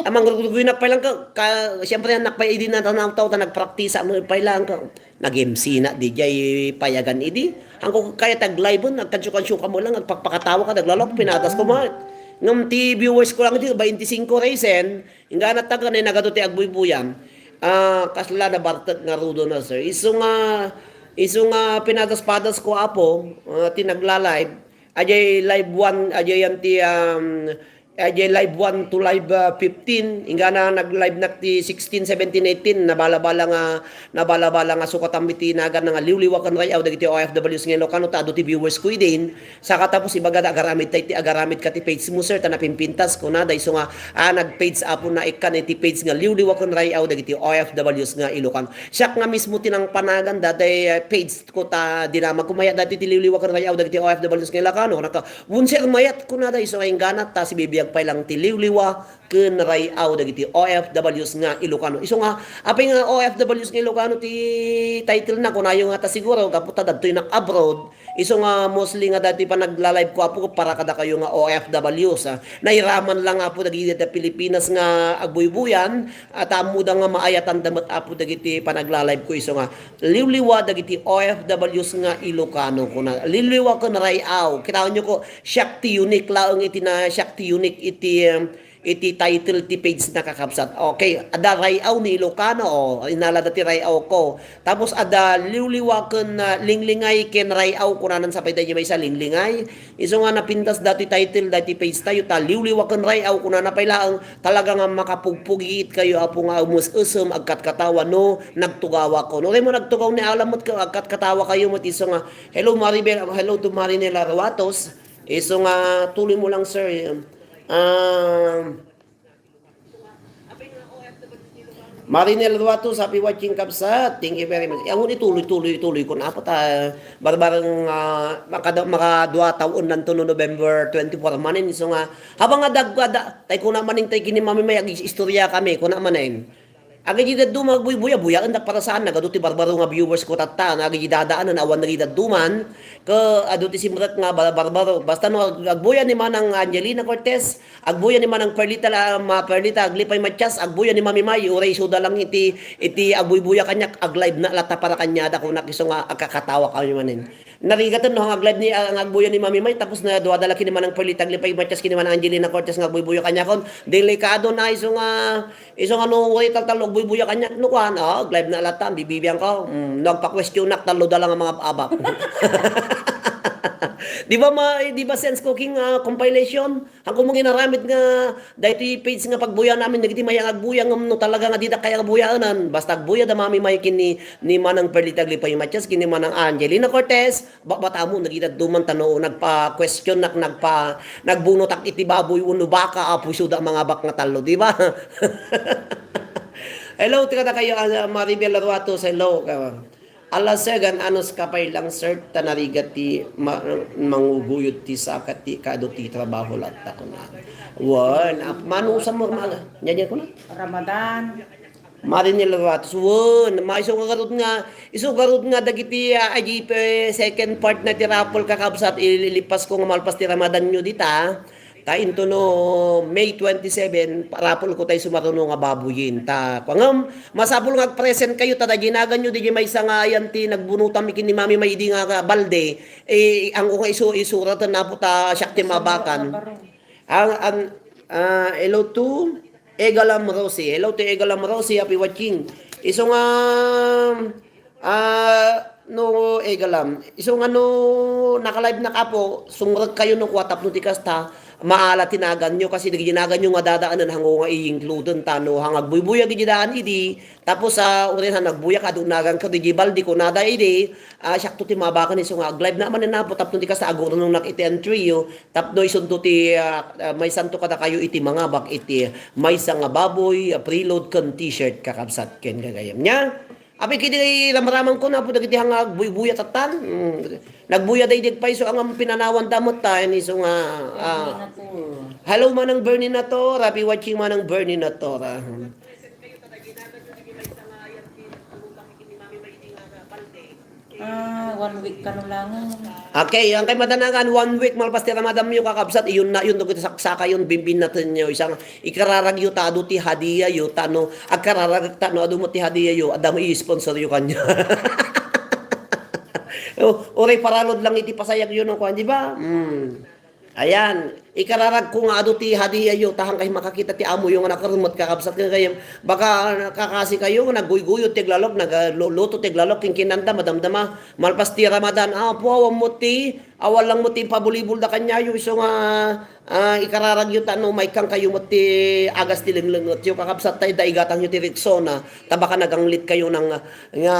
amang gugunak pa lang ka siyempre nakpay idi na tanaw-taw ta nagpraktisa mo pa lang ka nag-MC na di jay payagan idi angko kaya tag live nagkansyo ka mo lang nagpakpakatawa ka naglalok pinatas ko mo ngam ti viewers ko lang di 25 resen ingana tag na nagaduti agbuy-buyan kasla na bartet nga rudo na sir iso nga pinatas-patas ko apo tinagla-live ajay live 1 ajay anti live 1 to live 15 ingana nag-live nakti 16 17 18 nabala-bala nga sukat ang bitinagan nga liwliwakan rayaw dagiti OFWs nga Ilocano ta adu ti viewers ko din saka tapos ibaga agaramid ti agaramid ka ti page mo sir ta napimpintas ko na dahil so nga nag-page apo na ikan ti page nga liwliwakan rayaw dagiti OFWs nga Ilocano siya nga mismo tinang panagan dati page ko ta dinamag kumaya dati ti liwliwakan rayaw dagiti OFWs nga Ilocano naka wunser mayat ko na dahil so nga ganat ta si bibiyag pa lang ti liwliwa ken rayaw dagiti OFWs nga Ilocano. Iso nga apay nga OFWs nga Ilocano ti title na kunayo nga ta siguro kaputa dadtoy nak abroad. Iso nga mostly nga dati pa nagla-live ko apo para kada kayo nga OFWs. Nairaman lang apo dagiti ta Pilipinas nga agbuybuyan at amuda nga maayatan damat apo dagiti pa nagla-live ko iso nga liwliwa dagiti OFWs nga Ilocano kuna. Liwliwa ken rayaw. Kitaon nyo ko Shakti Unique laong iti na Shakti Unique iti title ti page na kakabsat. Okay, ada rayaw ni Ilocano inala dati rayaw ko. Tapos ada liwliwa ken linglingay ken rayaw kunanan sa payda may sa linglingay. Iso nga napintas dati title dati page tayo ta liwliwa ken rayaw kunana pay laang talaga nga makapugpugit kayo apo nga umusum agkat katawa no nagtugawa ko. No mo nagtugaw ni alamot ka agkat katawa kayo mo iso nga hello Maribel, hello to Marinela Rawatos. Iso nga tuloy mo lang sir. Marinel Ruato, happy watching kabsat. Thank you very much. Ang ituloy ko na apat barbarang makadua taon nanto no November 24 manin so nga habang nga dagda tay ko na maning tay kini mami may istorya kami ko na manin. Agi gid magbuya anda para saan nagaduti barbaro nga viewers ko tatta agi dadaan na awan nagida duman ke aduti simrat nga barbaro basta no agbuya ni manang Angelina Cortez agbuya ni manang Perlita aglipay matchas agbuya ni Mami May uray suda lang iti agbuya kanya aglive na lata para kanya da ko nakiso nga agkakatawa kami manin narigatan no ang aglive ni ang agbuya ni Mami May tapos na duwadala kini manang Perlita aglipay matchas kini manang Angelina Cortez nga agbuya kanya kon delikado na iso nga no way taltalog buya kanya no kuan live na lata bibibiyang ko nagpa-question nak talo dalang ang mga abak Di ba sense cooking compilation? Ang kumong ginaramit nga dahiti page nga pagbuya namin nagiti may agbuya no talaga nga dita kaya buyaanan. Basta agbuya da mami may kini ni Manang Perlita Glipay Matias kini Manang Angelina Cortez. Bata mo nagita duman tano nagpa question nagbunot ak iti baboy uno baka apuso da mga bak nga talo, di ba? Hello, tika na kayo, Maribel Laruatos, hello. Alas segan, anos kapay lang, sir, tanarigat ti manguguyod ti sakat ti kado ti trabaho lahat ako na. Wan, manusan mo, yan ko na. Ramadan. Marinel Laruatos, wan, isugarod nga dagiti AGP second part na ti Rapol kakabsat, ililipas ko nga malpas ti Ramadan nyo dita. Ta into no May 27 parapol ko tayo sumaruno nga babuyin ta kung masapol nga present kayo ta ginagan nyo di may nga yan ti nagbunutan mi kini mami may di nga balde ang ko isurat na po ta siyak ti mabakan ang hello to Egalam Rosie, hello to Egalam Rosie, happy watching iso nga no Egalam iso nga no naka-live na kapo sumurag kayo no kwatap no tikas ta maala tinagan nyo kasi ginagan nyo nga dadaanan hango nga i-include tano hangag buy-buya gidaan idi tapos sa urin nagbuya ka dunagan ka di baldi ko nada idi siyak to ti mabakan iso nga live na man na po tapno ti ka sa agor nung nakiti entry yo tapno isunto ti may santo kada kayo iti mga bak iti may nga baboy preload kan t-shirt kakabsat ken gagayam nya api kiti ramaraman ko na po dagiti hangag buy-buya tatan nagbuya daydig pa iso ang pinanawan damot ta iso nga hello manang Bernie na to happy watching manang Bernie na to 1 week ka no lang. Okay, ang kay madanagan 1 week malpas ti Ramadan yo kakabsat iyon na yun to saksaka yun bimbin natin yo isang ikararag yo tado ti hadiya yo tano agkararag tano adu mo ti hadiya yo adamo i-sponsor yo kanya. Oray paralod lang iti pasayag yun ng kwan, di ba? Ayan, ikararag ko nga ado ti hadiya yo tahang kay makakita ti amo yung nakarumot kakabsat nga kayo baka kakasi kayo nagguyguyo tiglalok nagluluto tiglalok kinkinanda madamdama malpas ti Ramadan puawam mo ti awal lang mo ti pabulibul da kanya yo iso nga ikararag yo tano may kang kayo mo ti agas ti lenglengot yo kakabsat tay daigatang yo ti Rexona tabaka naganglit kayo ng nga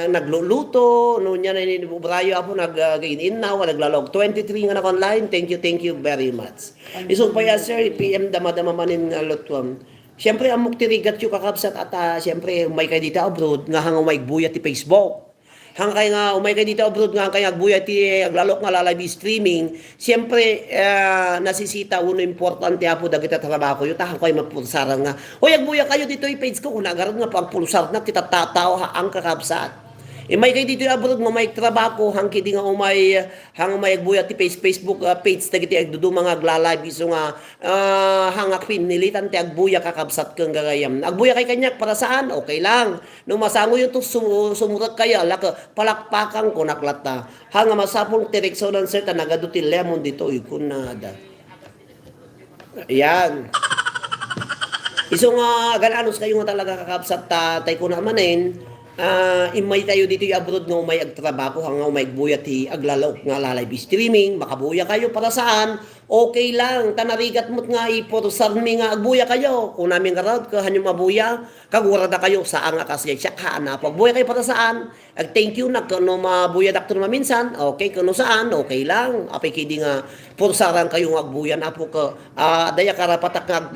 nagluluto no nya na ni Brayo apo nag-in now naglalog 23 nga na online thank you very much. Isong pa sir, PM dama-dama manin nga lotwam. Siyempre, amok tirigat yung kakabsat at siyempre, umay kayo dito abroad, nga hang umay buya ti Facebook. Hang kayo nga umay kayo dito abroad, nga kaya buya ti aglalok nga live streaming. Siyempre, nasisita uno importante apo dagita trabaho yung tahang kayo mapulsaran nga. Hoy, agbuya kayo dito i-page ko, kung nagarad nga pagpulsar na, titatao ang kakabsat. May kay dito abroad mo may trabaho hang kidi nga umay hang may agbuya ti Facebook page dagiti agdudu mga agla-live iso nga hang akpin nilitan ti agbuya kakabsat kang gagayam. Agbuya kay kanyak para saan? Okay lang. No masango yung to sumurat kaya laka palakpakan ko naklata. Hang masapong ti Rexona sir ta nagadu ti lemon dito ikunada. Ayan. Iso nga gananos kayo nga talaga kakabsat tay ko namanin. Imay tayo dito yung abroad nga umay agtrabaho hanga umay agbuya ti aglalok nga live streaming makabuya kayo para saan okay lang tanarigat mo't nga iporusar mi nga agbuya kayo kung namin karad ka hanyo mabuya kagurada kayo saan nga kasi siya na pagbuya kayo para saan thank you na kano mabuya daktor maminsan okay kano saan okay lang apay kidi nga pursaran kayo nga agbuya na po ka daya karapatak nga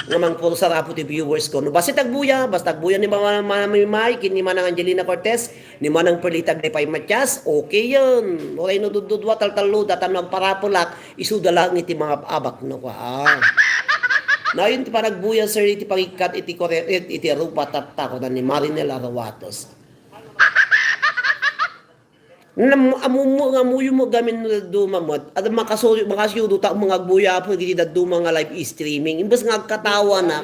namang purusar apo ti viewers ko no basta agbuya ni Mamay kini Manang Angelina Cortez ni Manang Perlita Glipay Matias okay yun oray no dududwa taltalo datan ng parapolak isudala ng iti mga abak no na yun ti panagbuya sir iti pagikat iti koreret iti rupa tatta ko na ni Marinel Laruatos amuyo mo gamin dumamot at makasuyo ta mga agbuya po giti daduma nga live streaming imbes nga katawa na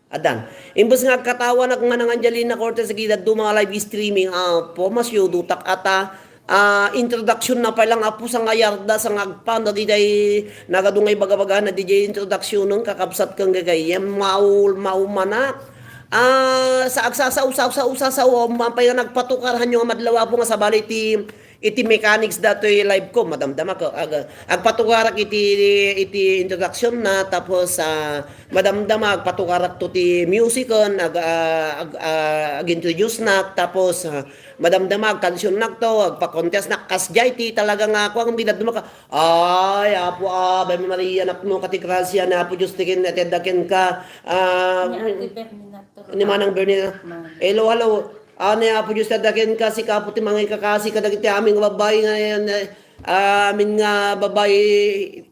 Adan. Imbes nga katawa na kung Manang Angelina Cortez sa gidad do mga live streaming po mas yudutak ata introduction na pa lang apo sa ngayarda sa ngagpan na diday nagadungay bagabaga na DJ introduction ng kakabsat kang gagayem maumanak sa agsasaw sa mampay nga nagpatukarhan yung madlawa po nga sa bali ti iti mechanics datoy live ko madamdama ko agpatugarak iti introduction na tapos madamdama agpatugarak to ti music on introduce na tapos madamdama kansyon na to agpa-contest na kasjay ti talaga nga ako ang binaduma ka ay apo Ave Maria nakno katigrasya na apo Diyos tikin atendaken ka ni manang Bernina hello ano ya po Diyos tadakin kasi kaputi mga ikakasi kadagiti aming babae ngayon amin nga babae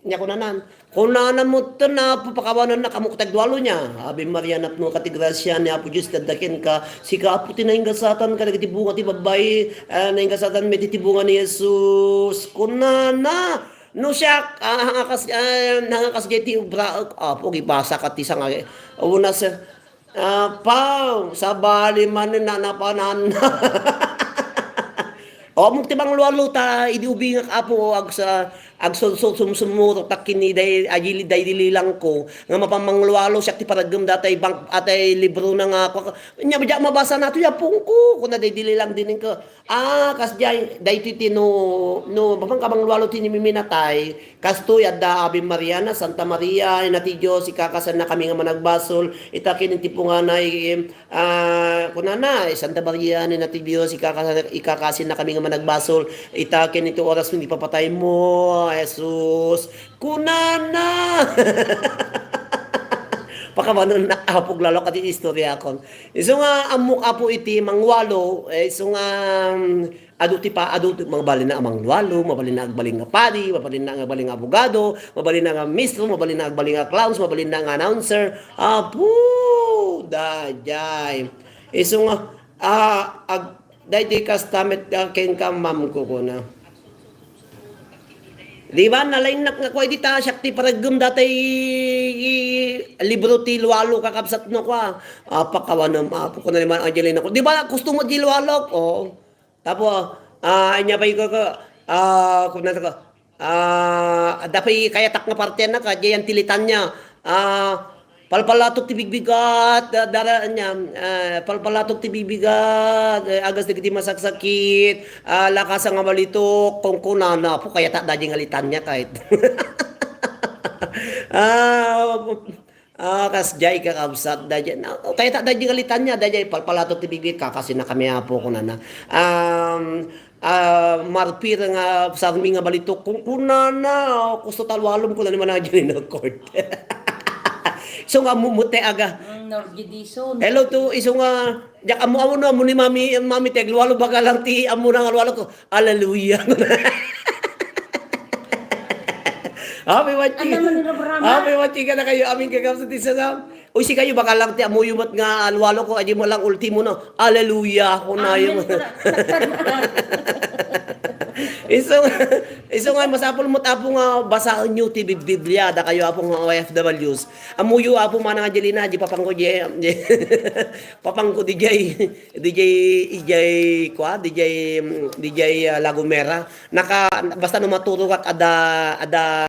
niya kunanan mo ito na papakawanan na kamuktagdwalo niya Ave Maria napno katigrasya ni Apo Diyos tadakin ka si kaputi na ingasatan kadagiti bunga ti babae na ingasatan may titibunga ni Jesus kunana no siya hangakas giti ubra apo gibasa ka ti nga una sa Pao, sa bali man na napanan. O mo tibang lualo ta idiubing apo ag sa sumsumuro takini day agili day dililang ko nga mapamanglualo siya ti paragem datay bank atay libro na nga ako nya badya mabasa nato ya pungko kun day dililang din ko kasjay day ti no mapang kamanglualo ti miminatay kasto yadda Ave Maria na Santa Maria inati Dios ikakasan na kami nga managbasol itakin ti punganay kunana Santa Maria inati Dios ikakasin na kami nga managbasol itakin ito oras hindi papatay mo Jesus kunana pakamanon na apog lalo kati istorya kon iso nga amok apo iti mangwalo iso nga aduti mabalin na amang lualo mabalin na agbaling nga padi mabalin na agbaling nga abogado mabalin na nga mistro mabalin na agbaling nga clowns mabalin na nga announcer apo dajay iso nga dahil kastamet ken ka mam ko na di ba nalain nga kwa dita syakti paragum datay libro ti lualo kakabsat no kwa pakawanam apo ko na naman Angelina ko di ba gusto mo di lualo ko tapo anya pa ko kun na ko dapay kayatak nga parte na ka diyan tilitan niya palpalatok ti bigbigat daraan niya palpalatok ti bigbigat agas digiti masaksakit lakas nga malitok kung kunana po kaya ta dading alitan niya kahit kasjay kakabsat dadyan kaya ta dading alitan niya dadyan palpalatok ti bigbigat kakasin na kami apo kunana marpir nga sarmi nga balitok kung kunana gusto talwalom ko na naman na dyan in court so nga mumute aga. Hello to iso nga jak amo no ni mami teglualo baga lang ti amo nang alwalo ko. Hallelujah. Happy watching ka na kayo aming kakabsat ti sa. Uy si kayo baka lang ti amo yumat nga alwalo ko adi mo lang ultimo no. Hallelujah ko na yung. Iso nga masapol mo tapo nga basaan nyo ti Biblia da kayo apong OFWs. Amuyo apo man nga Angelina di papangko papangko DJ Lagomera basta no maturo ka ada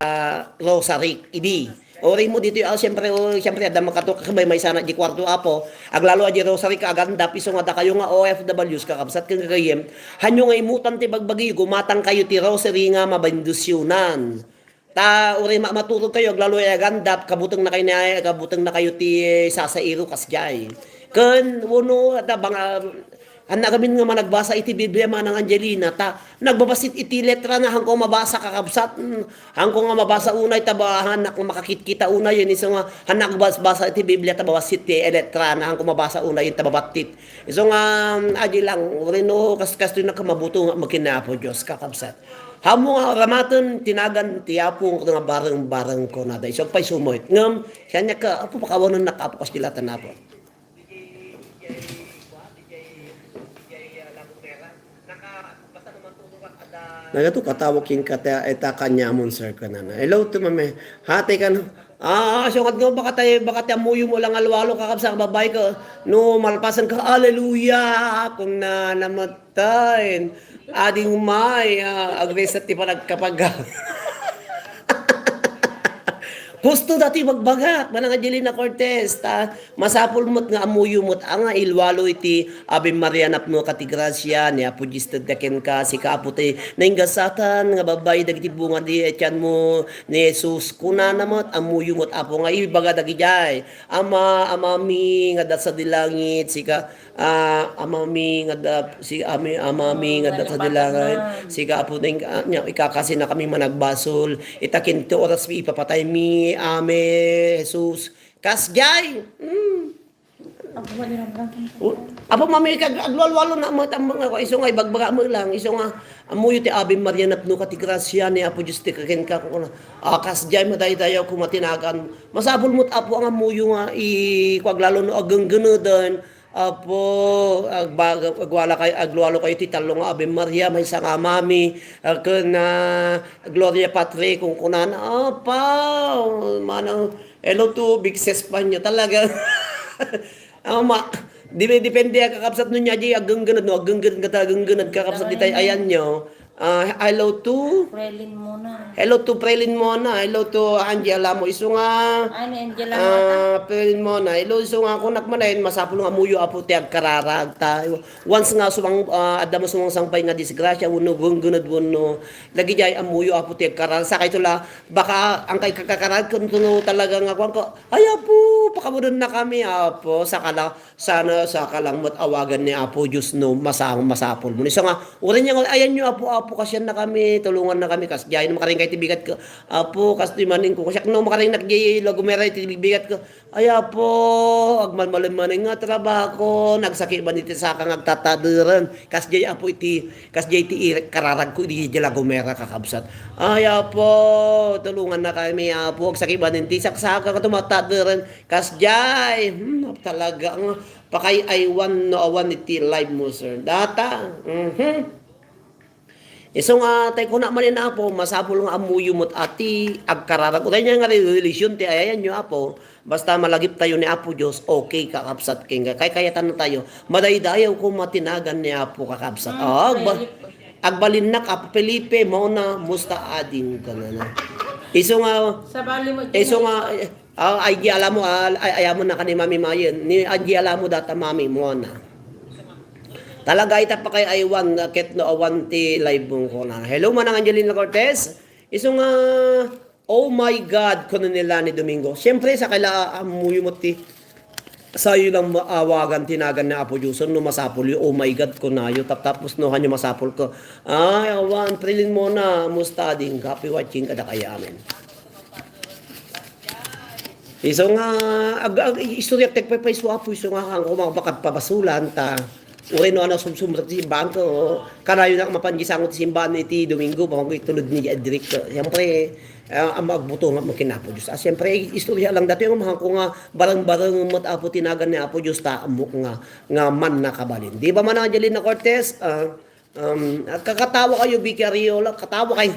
rosary idi. Ori mo dito siyempre ada makatok kabay may sana di kwarto apo aglalo di rosary ka aganda piso nga kayo nga OFWs kakabsat kang kagayem hanyo nga imutan ti bagbagi gumatang kayo ti rosary nga mabendisyonan ta ori maturog kayo aglalo ay aganda kabutang na kayo ti sasairo kasjay ken wono ta bang Anak kami nga managbasa iti Biblia manang Angelina ta nagbabasit iti letra na hangko mabasa kakabsat hangko nga mabasa unay tabahan na makakit kita unay yun iso nga hanak basa iti Biblia tabawasit ti letra na hangko mabasa unay yun tababatit iso nga adi lang rino kasto na kamabuto nga magkinapo Diyos kakabsat hamo nga ramaton tinagan ti apo nga bareng ko na da iso pay sumoy ngam kanya ka apo pakawanon nakapo kas dilatan apo Nagato katawag king kata eta kanya mon sir kanana. Hello to mame. Hati kan. Syungat nga baka tayo amuyo mo lang alwalo kakabsa ka babay ka. No malpasan ka hallelujah kung na namatay. Ading may agresat ti panagkapag. Gusto dati magbagat, manang Angelina Cortez, ta, masapul mo't nga amuyo mo't nga ilwalo iti Ave Maria napno katigrasya, ni Apo Gisted daken ka, si kaputi, naingasatan, nga babay, dagiti bunga di etyan mo, ni Jesus, kuna namot, amuyo mo't apo nga, ibaga dagijay, amami, nga dat sa dilangit, si ka, amami, nga dat, si amami, nga dat sa dilangit, si kapo, ikakasi na kami managbasol, itakin to oras mi ipapatay mi, Ame, Jesus, kasjay, Apo mami kag aglwalwalo na mga iso nga ibagbaga mo lang iso nga amuyo ti Ave Maria napno katigrasya ni Apo Diyos ti kaken ka ko kasjay madaydayaw ko matinagan masabol mo't apo ang amuyo nga kwaglalo no agenggenedan Apo agwala kay aglwalo kayo ti talong Ave Maria may nga mami ken Gloria Patri kung kunan apa manang hello to big ses pa niya talaga depende kakapsat nun niya di agenggened no agenggened kakapsat ditay ayan nyo hello to Prelin muna. hello to Prelin Mona hello to Angela mo iso nga Ano, Angela mata? Prelin Mona hello iso nga kung nakmanayin masapul nga muyo apo ti agkararag ta once nga sumang adda mo sumang sangpay nga disgrasya uno genggened no lagi jay amuyo apo ti agkararag sakay tula baka ang kay kakakarag kun tuno talaga nga kwan ko ay apo pakamudon na kami apo sakala sana sakalang matawagan ni Apo Diyos no masapol mo iso nga urin niya ayan nyo apo kasyan na kami, tulungan na kami, kas diyan makaring kay tibigat ko, apo, kas timanin ko, kasyak no makaring nagjay lagumeray tibigat ko, ay apo, agmalmalim-maling nga trabaho, nagsakit ba niti sa kang agtatadiran, kas diyan apo kas diyan iti kararag ko, di diyan lagumera kakabsat, ay apo, tulungan na kami, apo, agsakit ba niti saksaka ka tumatadiran, kas diyan, talaga, pakay aywan no awan iti live mo sir, data, iso nga tay ko na man na apo masapol nga amuyo mo't ati agkararag utay niya nga relasyon ti ayan nyo apo basta malagip tayo ni Apo Diyos okay kakapsat king kay kayatan na tayo madaydayaw ko matinagan ni Apo kakapsat agbalin na Apo Felipe mo na musta ading ka na iso nga Sa bali mo. iso nga ay di alam mo ayamo na kani mami mayen ni di alam mo data mami mo na talaga ita pa kay aywan ket no awan ti live mo ko na. Hello manang Angelina Cortez. Iso nga oh my God kuno nila ni Domingo. Syempre sa kaila amuyo mo ti sayo lang maawagan tinagan na Apo Diyos no masapol oh my God ko na yo tapos no hanyo masapol ko. Ay awan prilin mo na musta ding copy watching kada kaya amen. Iso nga istorya tek pa iso Apo iso nga ang kumakapat pabasulan ta uri no ano sumsumrat si bangko kanayo na mapangisangot si simbahan iti Domingo bang itulod ni Edric siyempre ang magbuto nga makinapo Diyos siyempre istorya lang dati yung mga ko nga barang-barang matapo tinagan ni Apo Diyos ta amok nga man nakabalin di ba man Angelina Cortez kakatawa kayo Vicky Ariola katawa kayo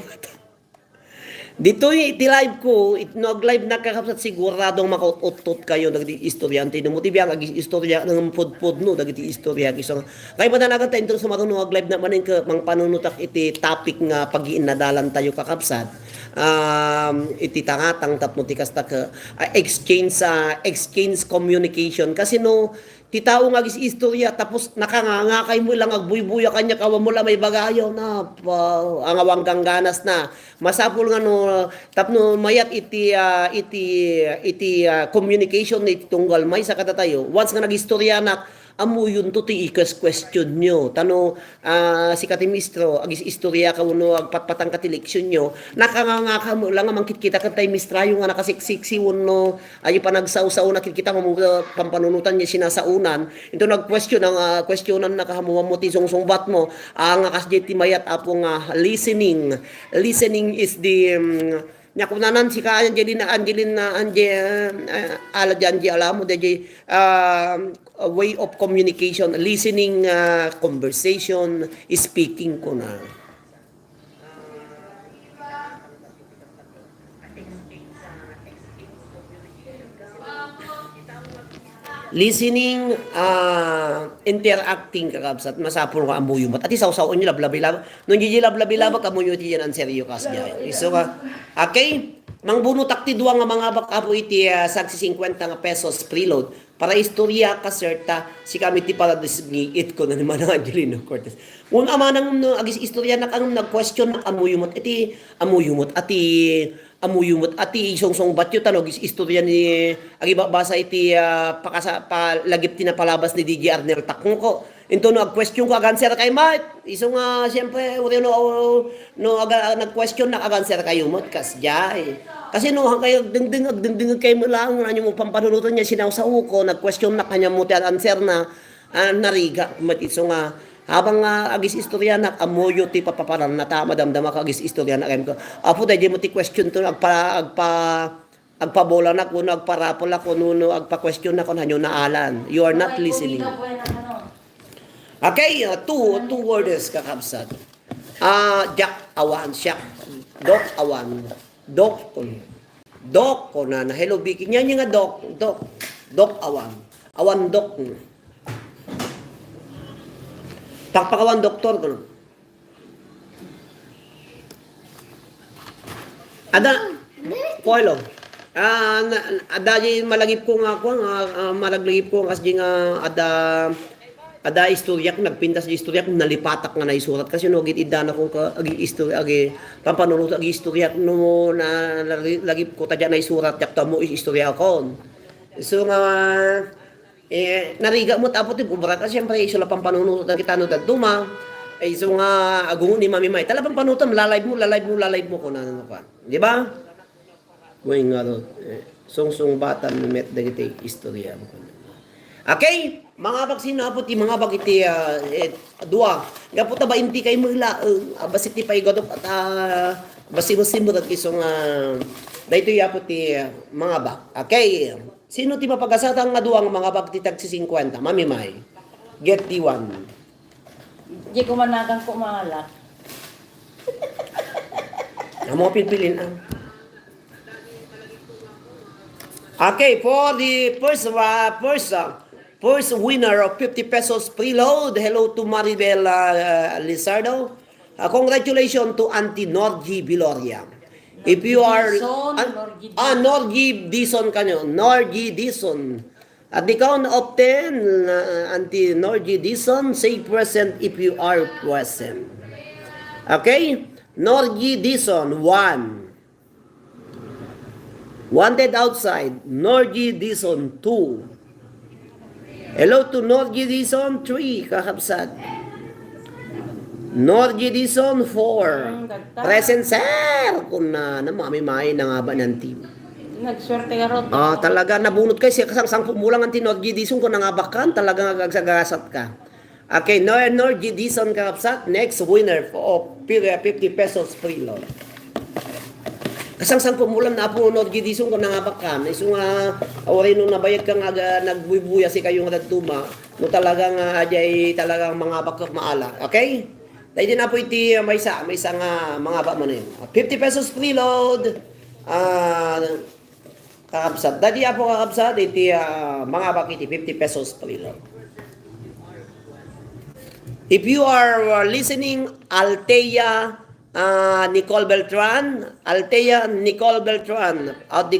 dito iti live ko, nag-live na kakapsat siguradong makautot kayo nagdi istoryante no motibi ang istorya ng pod no dagiti istorya kiso. Kay padanagan tayo ito sa marunong live na manin ka mang panunutak iti topic nga pag-iinadalan tayo kakapsat. Iti tangatang tapno ti kasta ka exchange communication kasi no ti tao nga gis istorya tapos nakangangakay mo lang agbuybuya kanya kawa mo lang may bagayo na ang awanggang ganas na masapul nga no tapno mayat iti communication iti tunggal may sa katatayo once nga nagistorya na amuyon to ti ikas question nyo tano si katimistro agis istorya ka uno agpatpatang katileksyon nyo nakangangaka mo lang amang kita katay mistrayo nga nakasiksiksi uno ayo pa nagsaw-saw na kita mo pampanunutan niya sinasaunan ito nag-question ang questionan na kahamuan mo ti sungsungbat mo ang kasjay ti mayat apo nga listening is the nyakunanan si ka Angelina alam mo DJ way of communication listening conversation speaking ko na listening interacting kakabsat masapul nga amuyo mat ati saw-saw nyo lablabi-lab nung gigi lablabi-lab amuyo ti yan ang seryo kas diyan iso nga okay Mangbuno takti duwa nga mga bakapo iti sagsi 50 nga pesos preload. Para istorya ka serta si kami ti para disgiit ko na naman ang Angelino Cortez. Kung ama nang no, agis istorya na kang nag-question na amuyumot ati song batyo tanog is istorya ni agi basa iti pakasa palagip ti na palabas ni DJ Arnel Takong ko. Into no question ko aganser kay mat. Iso nga siyempre no nag-question na aganser kayo mot kasjay. Kasi no kayo dingding kay mo lang nanyo mo pampanunutan niya sinawsaw ko nag-question na kanya mo ti answer na nariga mat iso nga habang agis istorya na amoyo ti papaparan na tama damdama ka agis istorya na ko. Apo dahil mo ti question to agpabola na kuno agparapol ako nuno agpa-question na kunanyo na alan. You are not listening. Okay, two words kakabsat. Jak awan siya. Dok awan. Dok ko na hello Vicky. Nya nga dok awan. Awan dok. Takpakawan doktor ko. Ada poilo. Ada di malagip ko nga ako malaglagip ko kasi nga ada istorya ko nagpintas di istorya ko nalipatak nga naisurat kasi no git idana ko agi istorya agi pampanunot agi istorya no na lagip ko tadya naisurat yak mo istorya ko. So nga nariga mo tapos ti ubra ka siyempre iso la pampanunot kita no daduma iso nga agungon ni Mami May talabang panutom lalay mo ko na ano pa. Di ba? Way nga ro. Song bata ni met dagiti istorya mo. Okay, mga baksino po ti mga bagiti dua. Gapo ta ba inti kay mula basit ti paigodop at basimos-simot at isong dayto ya po ti mga bak. Okay. Sino ti mapagasatang nga duang mga bak ti tagsi 50? Mami May. Get ti one. Di ko managang kumalak. Amo pinpilin ang. Okay, for the first winner of 50 pesos preload, hello to Maribel Lizardo. Congratulations to Auntie Norgie Biloria. If you are Norgie Dison kanyo, Norgie Dison. At the count of 10, Auntie Norgie Dison, say present if you are present. Okay? Norgie Dison, 1. Wanted outside, Norgie Dison 2. Hello to Norgie Dison 3, kakapsat. Norgie Dison 4. Present sir! Kung na Mami May na nga ba ng team? Nagswerte ka ron. Talaga nabunot kayo siya kasang pumulang ang Norgie Dison kung nangabakan, talaga nagsagasat ka. Okay, Norgie Dison kakapsat. Next winner for 50 pesos preload. Kasang pumulang na po Norgie Dison kung nangabakan. Iso nga, awari nung nabayad ka nga nagbubuya si kayong natuma, no talagang ajay talagang mga bakak maala. Okay? Tayo din na po iti may isa nga mga ba mo na yun. 50 pesos preload. Kakabsat. Dadi po kakabsat iti mga bakiti 50 pesos preload. If you are listening, Altea Nicole Beltran, at the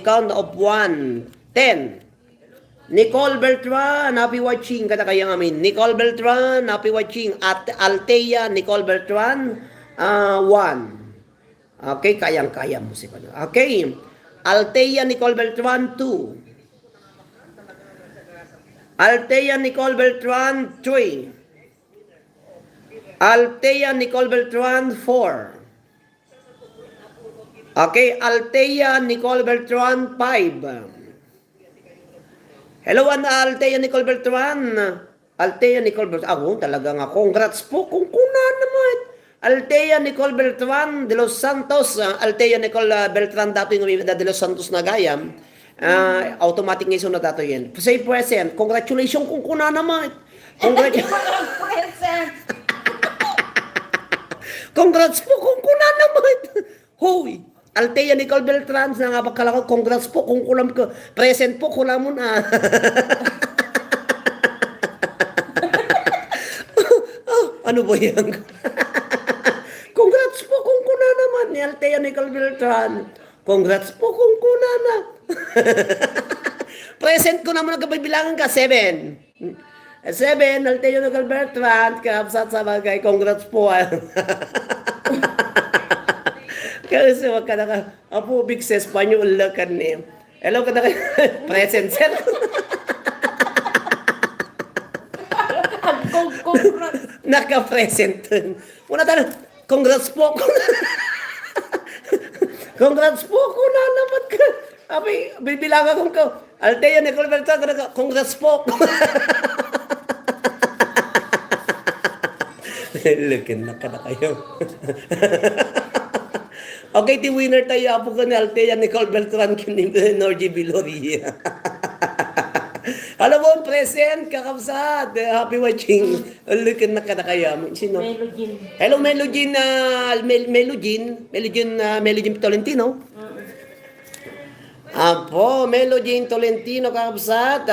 count of 1, 10. Nicole Beltran, happy watching kada kaya amin. Nicole Beltran, happy watching. At Altea Nicole Beltran, 1. Okay, kayang-kaya mo si Pano. Okay, Altea Nicole Beltran, 2. Altea Nicole Beltran, 3. Altea Nicole Beltran, 4. Okay, Altea Nicole Beltran, 5. Hello, Altea Nicole Beltran. Altea Nicole Beltran. Ako, talaga nga. Congrats po kung kuna naman. Altea Nicole Beltran de los Santos. Altea Nicole Beltran dato yung de los Santos na gayam. Automatic ngayon na dato yan. Say present. Congratulations kung kuna naman. Congrats po kung kuna naman. Hoy. Altea Nicole Beltran na nga pagkalako, congrats po kung kulam ko. Present po, kulam mo na. Ano ba yan? Congrats po kung kuna naman ni Altea Nicole Beltran. Congrats po kung kunana. Present ko naman nagkabibilangan ka, 7. 7, Alteo ng Albertran, kaabsat sa bagay, congrats po. Kasi wag ka na ka, apo, big ses, panyo ulakan niya. Hello ka na kayo, present, sir. Congrats. Naka-present. Una tayo, congrats po. Congrats po, kuna naman ka. Abi, bibilangan ko. Alteo ng Albertran, congrats po. Lukin na ka na kayo. Okay, ti winner tayo. Apo ka ni Altea Nicole Beltran kining Norgy Biloria. Alam mo, present, kakabsat. Happy watching. Lukin na ka na kayo. Sino? Melogin. Hello, Melogin. Melogin Tolentino. Apo, Melogin Tolentino, kakabsat.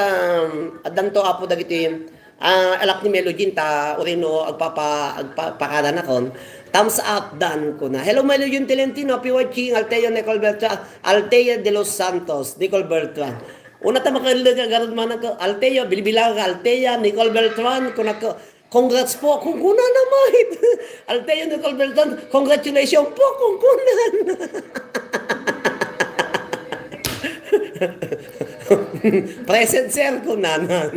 Adan to, apo, dagiti. Alak ni Melogin, ta, urino, agpapakalan akon. Thumbs up, dan ko na. Hello, Melogin Tolentino, happy watching. Alteo Nicole Beltran. Altea de los Santos, Nicole Beltran. Una ta makalilag agad man ako. Alteo, bilbilang ka. Altea Nicole Beltran. Congrats po, kung kunan naman. Alteo Nicole Beltran, congratulations po, kung kunan. Present sir ko nanan.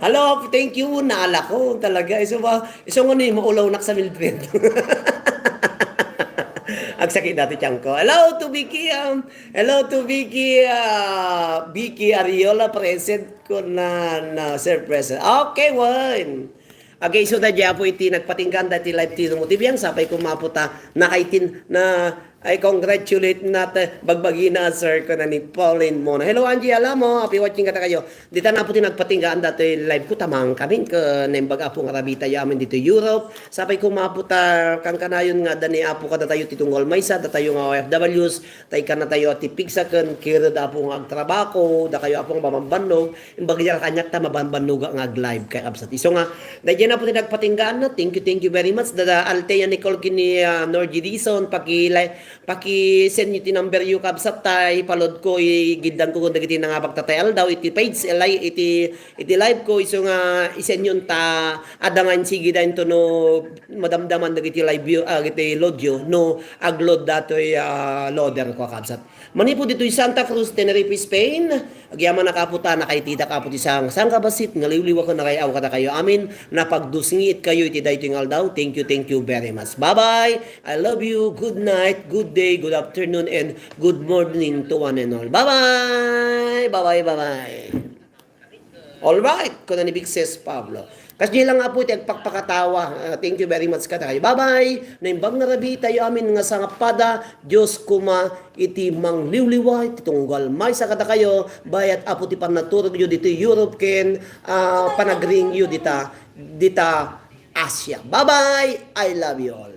Hello, thank you. Naala ko talaga. Iso nga ni maulaw nak sa Mildred. Ang sakit dati tiyang ko. Hello to Vicky. Hello to Vicky. Vicky Ariola, present ko na sir present. Okay, one. Okay, so dadya po iti nagpatinggan dati live tino mo. Tibiyang sapay kumaputa nakaitin na I congratulate natin bagbagi na sir ko na ni Pauline Mona. Hello Angie, alam mo, happy watching ka kayo. Dito na po nagpatinggaan dati live ko tamang kami ka nembaga po nga rabita yamin dito Europe. Sapay ko maputa kang kanayon nga dani apo ka tayo titungol maysa tayo nga OFWs, tay ka na tayo ti pigsaken kira da po nga agtrabaho, da kayo apong mamambanog, imbagya kanyak ta mabambanog nga live kay absat. Iso nga dadya na po nagpatinggaan na. Thank you very much. Dada Altea Nicole kini Norgy Dison paki-send nyo ti number yu kabsat tay palod ko igiddan ko kung dagiti nga pagtatayal daw iti page iti live ko iso nga isend yun ta adangan sige dahin to no madamdaman dagiti live yu iti load yu no agload datoy loader ko kabsat manipo dito'y Santa Cruz Tenerife Spain agyaman nakaputa na kay tita kaput isang kabasit nga liwliwa ko na kayo kada kayo amin napagdusingit kayo iti daytoy ngal daw. Thank you very much. Bye bye, I love you, good night, good day, good afternoon, and good morning to one and all. Bye-bye! Bye-bye! Alright, kung na ni Big Sis Pablo. Kasi lang nga po, pagpakatawa. Thank you very much ka tayo. Bye-bye! Naimbang nga rabi tayo amin nga sangapada, Diyos kuma iti mang liwliwa, iti tunggal may sa kata kayo, bayat apo ti panaturog yu dito Europe ken panagring yu dita Asia. Bye-bye! I love you all.